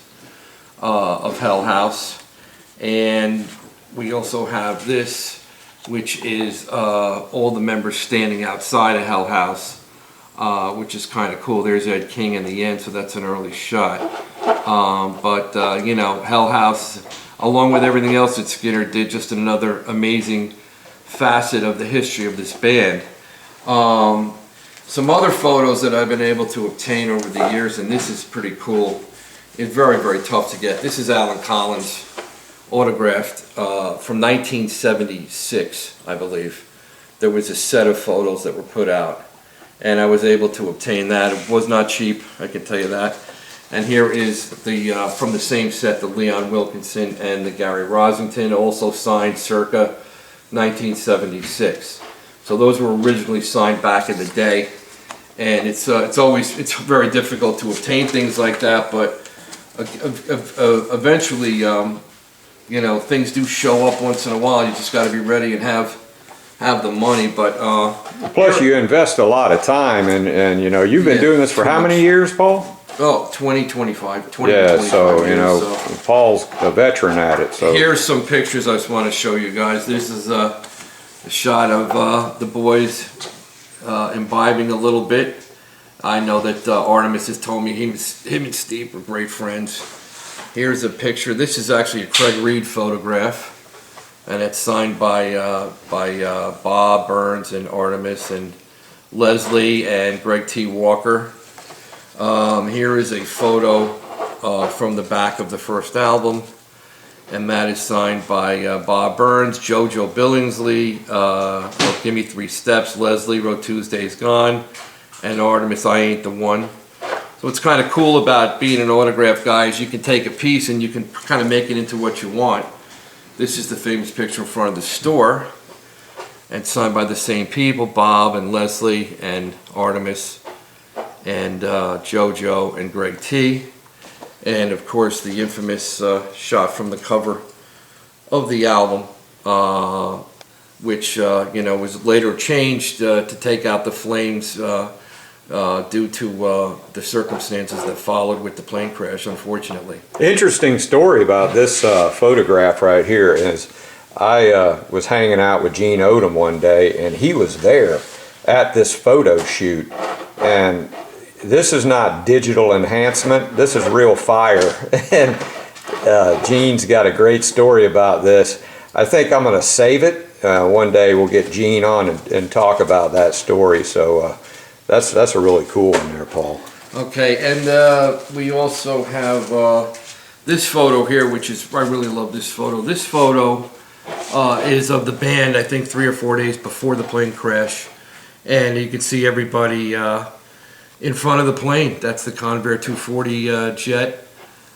of Hell House. And we also have this, which is all the members standing outside of Hell House, which is kind of cool. There's Ed King in the end, so that's an early shot. Hell House, along with everything else that Skynyrd did, just another amazing facet of the history of this band. Some other photos that I've been able to obtain over the years, and this is pretty cool. It's very, very tough to get. This is Alan Collins, autographed from 1976, I believe. There was a set of photos that were put out, and I was able to obtain that. It was not cheap, I can tell you that. And here is the from the same set, the Leon Wilkinson and the Gary Rosington, also signed circa 1976. So those were originally signed back in the day, and it's very difficult to obtain things like that, but eventually, things do show up once in a while. You just got to be ready and have the money. But plus, you invest a lot of time, and you've been doing this for how many years, Paul? Oh, 20, 25. 20 yeah, 25 so years, Paul's a veteran at it. So here's some pictures I just want to show you guys. This is a shot of the boys imbibing a little bit. I know that ARTIMUS has told me him and Steve were great friends. Here's a picture. This is actually a Craig Reed photograph, and it's signed by Bob Burns and ARTIMUS and Leslie and Greg T. Walker. Here is a photo from the back of the first album, and that is signed by Bob Burns, JoJo Billingsley, wrote Give Me 3 Steps, Leslie wrote Tuesday's Gone, and ARTIMUS, I Ain't the One. So what's kind of cool about being an autograph guy is you can take a piece and you can kind of make it into what you want. This is the famous picture in front of the store, and signed by the same people, Bob and Leslie and ARTIMUS and JoJo and Greg T. And of course the infamous shot from the cover of the album, which was later changed to take out the flames due to the circumstances that followed with the plane crash, unfortunately. Interesting story about this photograph right here is I was hanging out with Gene Odom one day, and he was there at this photo shoot, and this is not digital enhancement, this is real fire. And Gene's got a great story about this. I think I'm going to save it. One day we'll get Gene on and talk about that story. So that's a really cool one there, Paul. Okay, and we also have this photo here, which is, I really love this photo. This photo is of the band, I think 3 or 4 days before the plane crash. And you can see everybody in front of the plane. That's the Convair 240 jet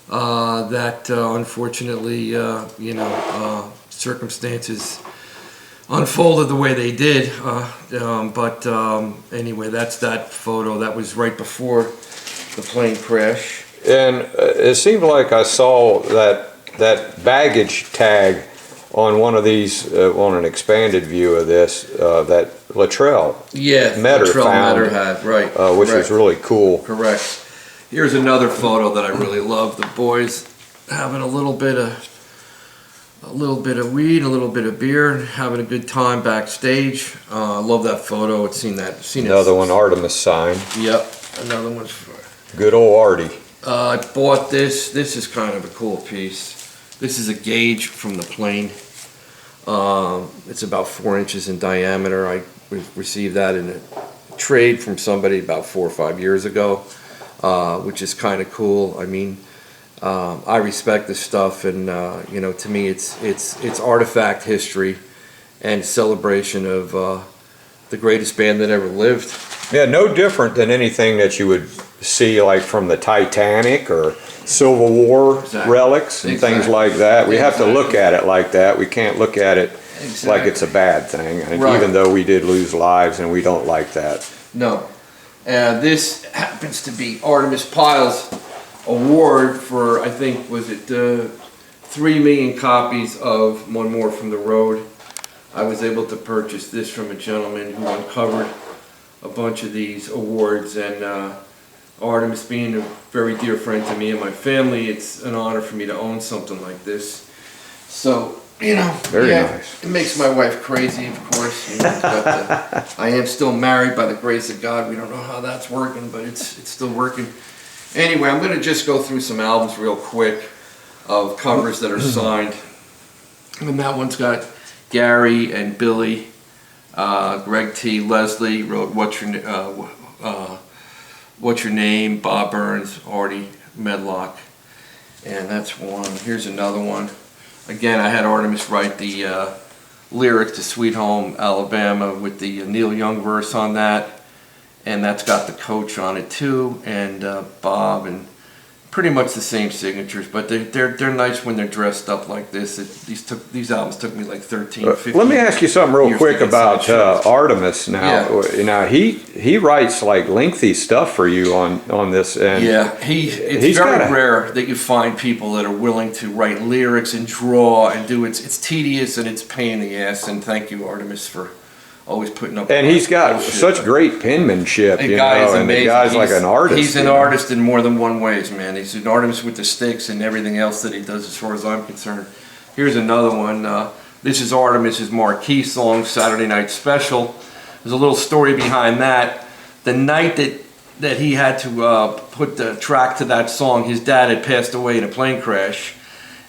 that unfortunately, circumstances unfolded the way they did. Anyway, that's that photo. That was right before the plane crash. And it seemed like I saw that baggage tag on one of these, on an expanded view of this, that Latrell Metter had, right. Which was really cool. Correct. Here's another photo that I really love. The boys having a little bit of weed, a little bit of beer, having a good time backstage. I love that photo. Another one ARTIMUS signed. Yep, another one. Good old Artie. I bought this. This is kind of a cool piece. This is a gauge from the plane. It's about 4 inches in diameter. I received that in a trade from somebody about 4 or 5 years ago, which is kind of cool. I mean, I respect this stuff, and you know, to me, it's artifact history and celebration of the greatest band that ever lived. Yeah, no different than anything that you would see like from the Titanic or Civil War relics and things like that. We have to look at it like that. We can't look at it like it's a bad thing, and even though we did lose lives, and we don't like that. No. This happens to be Artemis Pyle's award for, I think, was it 3 million copies of One More from the Road. I was able to purchase this from a gentleman who uncovered a bunch of these awards, and Artemis being a very dear friend to me and my family, it's an honor for me to own something like this. So, you know, very nice. It makes my wife crazy, of course. You know, but I am still married by the grace of God. We don't know how that's working, but it's still working. Anyway, I'm going to just go through some albums real quick of covers that are signed. And that one's got Gary and Billy. Greg T. Leslie wrote What's Your Name? Bob Burns, Artie Medlock. And that's one. Here's another one. Again, I had Artemis write the lyrics to Sweet Home Alabama with the Neil Young verse on that. And that's got the coach on it too, and Bob, and pretty much the same signatures, but they're nice when they're dressed up like this. These albums took me like 13, 15 Let me ask you something real quick about Artemis now. Yeah. Now he writes like lengthy stuff for you on this, and yeah, it's very rare that you find people that are willing to write lyrics and draw and do it. It's tedious and it's a pain in the ass. And thank you, Artemis, for always putting up. And he's got such great penmanship, you know, and the guy's like an artist. He's an artist in more than one ways, man. He's an artist with the sticks and everything else that he does, as far as I'm concerned. Here's another one. This is Artemis's marquee song, Saturday Night Special. There's a little story behind that. The night that he had to put the track to that song, his dad had passed away in a plane crash.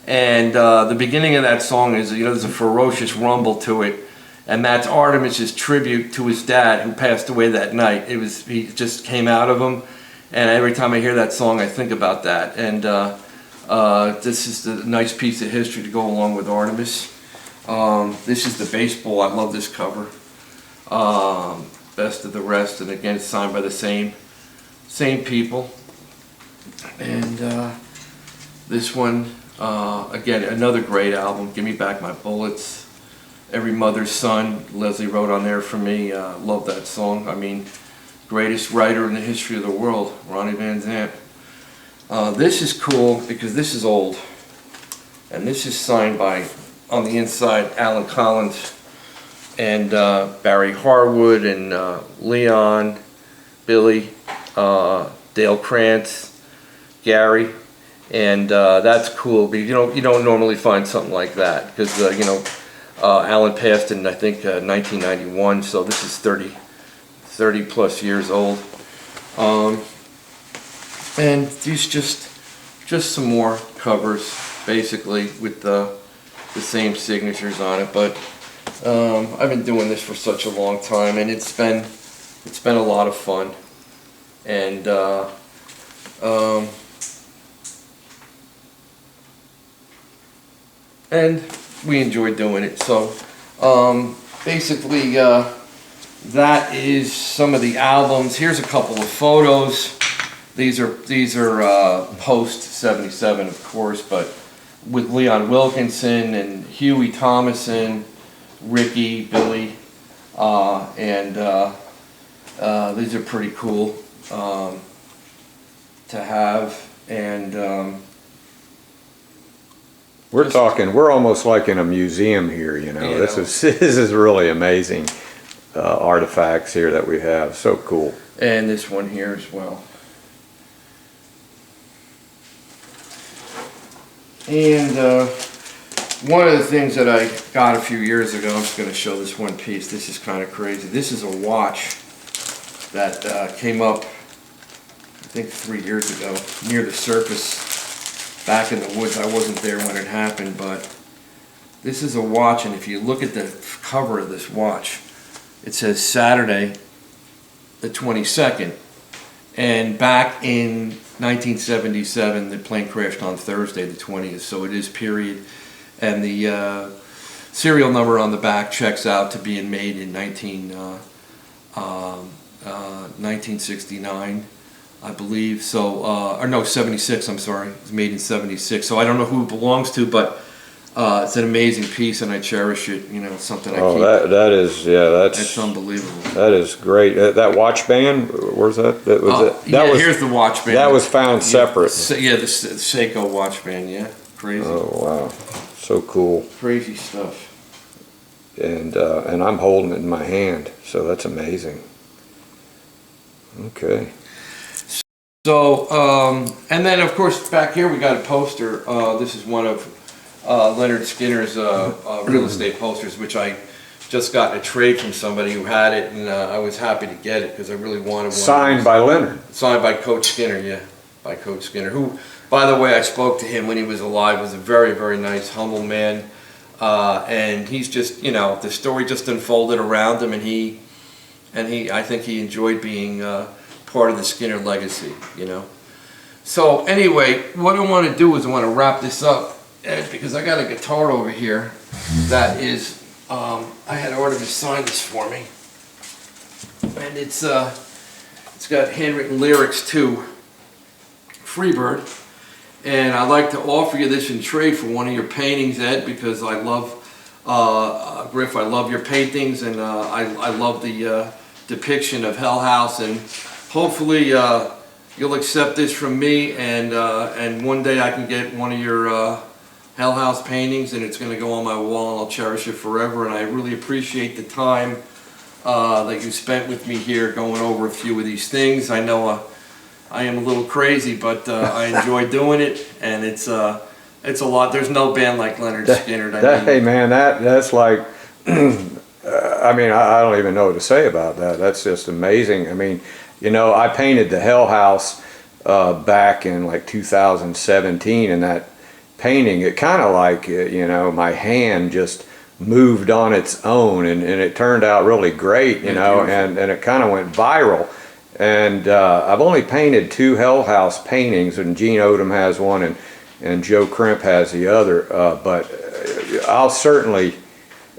And the beginning of that song is, you know, there's a ferocious rumble to it. And that's Artemis's tribute to his dad, who passed away that night. He just came out of him, and every time I hear that song, I think about that. And this is a nice piece of history to go along with Artemis. This is the baseball. I love this cover. Best of the Rest, and again, it's signed by the same people. And this one, again, another great album. Give Me Back My Bullets. Every Mother's Son, Leslie wrote on there for me. Love that song. I mean, greatest writer in the history of the world, Ronnie Van Zant. This is cool because this is old. And this is signed by, on the inside, Alan Collins and Barry Harwood and Leon, Billy, Dale Krantz, Gary. And that's cool, but you don't normally find something like that because, you know, Alan passed in, I think, 1991, so this is 30 plus years old. And these just some more covers, basically, with the same signatures on it. But I've been doing this for such a long time, and it's been a lot of fun. And we enjoy doing it. So basically that is some of the albums. Here's a couple of photos. These are post 77, of course, but with Leon Wilkinson and Huey Thomason, Ricky, Billy, and these are pretty cool to have. And we're almost like in a museum here, you know. This is really amazing artifacts here that we have. So cool. And this one here as well. And one of the things that I got a few years ago, I'm just going to show this one piece. This is kind of crazy. This is a watch that came up think 3 years ago, near the surface, back in the woods. I wasn't there when it happened, but this is a watch, and if you look at the cover of this watch, it says Saturday, the 22nd, and back in 1977, the plane crashed on Thursday, the 20th, so it is period, and the serial number on the back checks out to being made in 1969, I believe. So, or no, 76. I'm sorry, it was made in 76. So I don't know who it belongs to, but it's an amazing piece, and I cherish it. You know, it's something I keep. That is, yeah, That's unbelievable. That is great. That watch band, where's that? That was here's the watch band. That was found separate. Yeah, the Seiko watch band. Yeah, crazy. Oh wow, so cool. Crazy stuff. And I'm holding it in my hand, so that's amazing. Okay. So, and then of course back here we got a poster. This is one of Lynyrd Skynyrd's real estate posters, which I just got in a trade from somebody who had it, and I was happy to get it because I really wanted one. Signed by Lynyrd. Signed by Coach Skynyrd, yeah, by Coach Skynyrd, who, by the way, I spoke to him when he was alive. Was a very, very nice, humble man, and he's just, you know, the story just unfolded around him, and I think he enjoyed being part of the Skynyrd legacy, you know. So anyway, what I want to do is I want to wrap this up, Ed, because I got a guitar over here that is, I had Artimus sign this for me, and it's got handwritten lyrics to Freebird, and I'd like to offer you this in trade for one of your paintings, Ed, because I love Griff, I love your paintings, and I love the depiction of Hell House, and hopefully you'll accept this from me, and one day I can get one of your Hell House paintings, and it's going to go on my wall, and I'll cherish it forever. And I really appreciate the time that you spent with me here going over a few of these things. I know I am a little crazy, but I enjoy doing it, and it's a lot. There's no band like Lynyrd Skynyrd. Hey man, that's like, I mean, I don't even know what to say about that. That's just amazing. I mean, you know, I painted the Hell House back in like 2017, and that painting, it kind of like, you know, my hand just moved on its own, and it turned out really great, you know, and it kind of went viral. And I've only painted 2 Hell House paintings, and Gene Odom has one, and Joe Crimp has the other, but I'll certainly,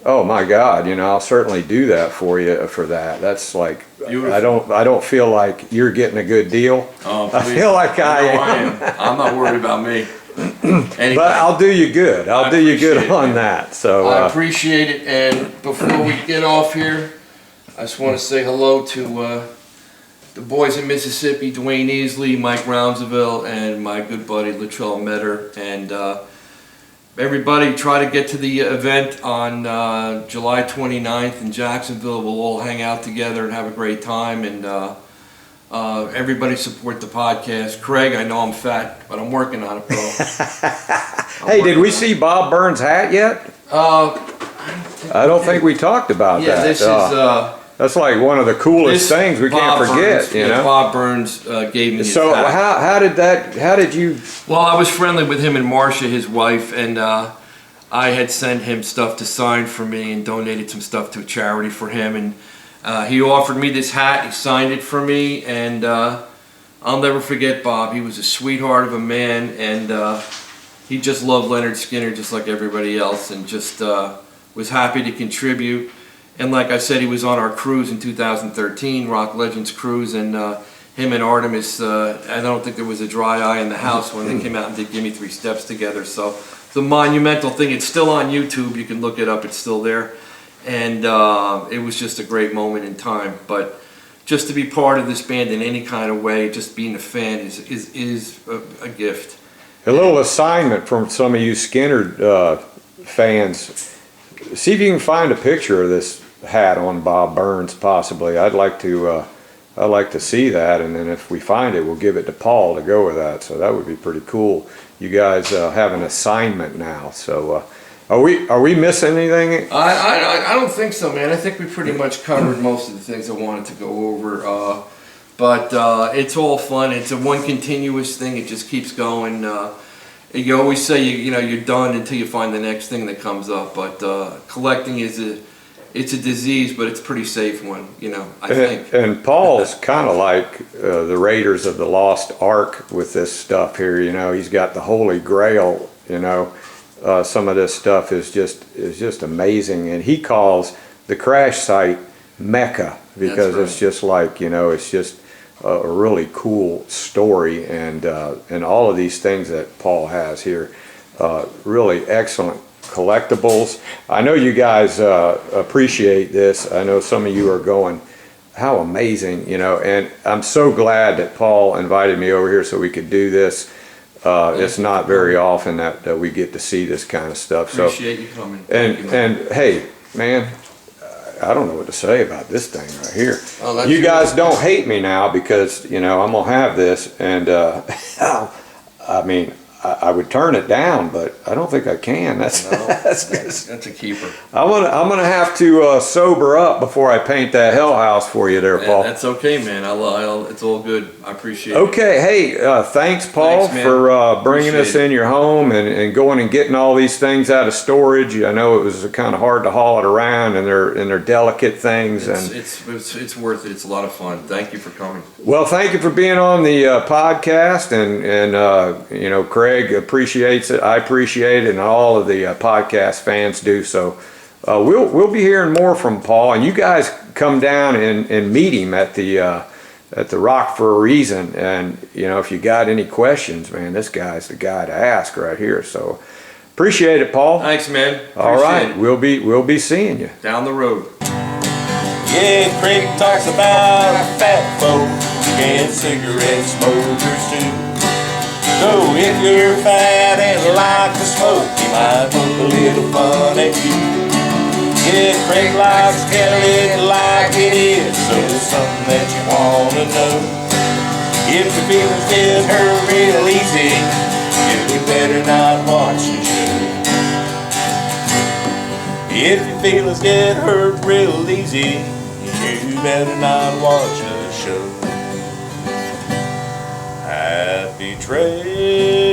oh my God, you know, I'll certainly do that for you for that. That's like, beautiful. I don't feel like you're getting a good deal. Oh, I feel like I am. I'm not worried about me. Anyway, but I'll do you good. I'll do you good on that. So I appreciate it. And before we get off here, I just want to say hello to the boys in Mississippi, Dwayne Easley, Mike Roundsville, and my good buddy Latrell Metter. And everybody, try to get to the event on July 29th in Jacksonville. We'll all hang out together and have a great time. And everybody support the podcast. Craig, I know I'm fat, but I'm working on it, bro. Hey, did we see Bob Burns' hat yet? I don't think we talked about that. Yeah, this is... that's like one of the coolest things we can't forget, Burns, you know? Bob Burns gave me his So hat. how did you... Well, I was friendly with him and Marcia, his wife, and I had sent him stuff to sign for me and donated some stuff to a charity for him, and he offered me this hat. He signed it for me, and I'll never forget Bob. He was a sweetheart of a man, and he just loved Lynyrd Skynyrd just like everybody else, and just was happy to contribute. And like I said, he was on our cruise in 2013, Rock Legends cruise, and him and Artimus, I don't think there was a dry eye in the house when they came out and did Gimme 3 Steps together. So it's a monumental thing. It's still on YouTube. You can look it up. It's still there. And it was just a great moment in time. But just to be part of this band in any kind of way, just being a fan is a gift. A little assignment from some of you Skynyrd fans. See if you can find a picture of this hat on Bob Burns, possibly. I'd like to see that, and then if we find it, we'll give it to Paul to go with that. So that would be pretty cool. You guys have an assignment now. So are we missing anything? I don't think so, man. I think we pretty much covered most of the things I wanted to go over. But it's all fun. It's a one continuous thing. It just keeps going. You always say you're done until you find the next thing that comes up. But collecting it's a disease, but it's a pretty safe one. I think. And Paul's kind of like the Raiders of the Lost Ark with this stuff here. He's got the Holy Grail. Some of this stuff is just amazing, and he calls the crash site Mecca because it's just like it's just a really cool story, and all of these things that Paul has here, really excellent collectibles. I know you guys appreciate this. I know some of you are going, how amazing, and I'm so glad that Paul invited me over here so we could do this. It's not very often that we get to see this kind of stuff. Appreciate you coming. And hey, man, I don't know what to say about this thing right here. Oh, you guys don't hate me now because I'm gonna have this, and I mean, I would turn it down, but I don't think I can. That's a keeper. I'm gonna have to sober up before I paint that hell house for you there, Paul. That's okay, man. It's all good. I appreciate it. Okay, hey, thanks, Paul, for bringing us in your home and going and getting all these things out of storage. I know it was kind of hard to haul it around, and they're delicate things. It's worth it. It's a lot of fun. Thank you for coming. Well, thank you for being on the podcast, and Craig appreciates it. I appreciate it, and all of the podcast fans do. So we'll be hearing more from Paul, and you guys come down and meet him at the Rock for a reason. And if you got any questions, man, this guy's the guy to ask right here. So appreciate it, Paul. Thanks, man. All right, we'll be seeing you down the road. Yeah, Craig talks about fat folks and cigarette smokers too. So if you're fat and like to smoke, he might poke a little fun at you. Yeah, Craig likes to tell it like it is, so it's something that you want to know. If your feelings get hurt real easy, you better not watch the show. If your feelings get hurt real easy, you better not watch the show. Happy trail.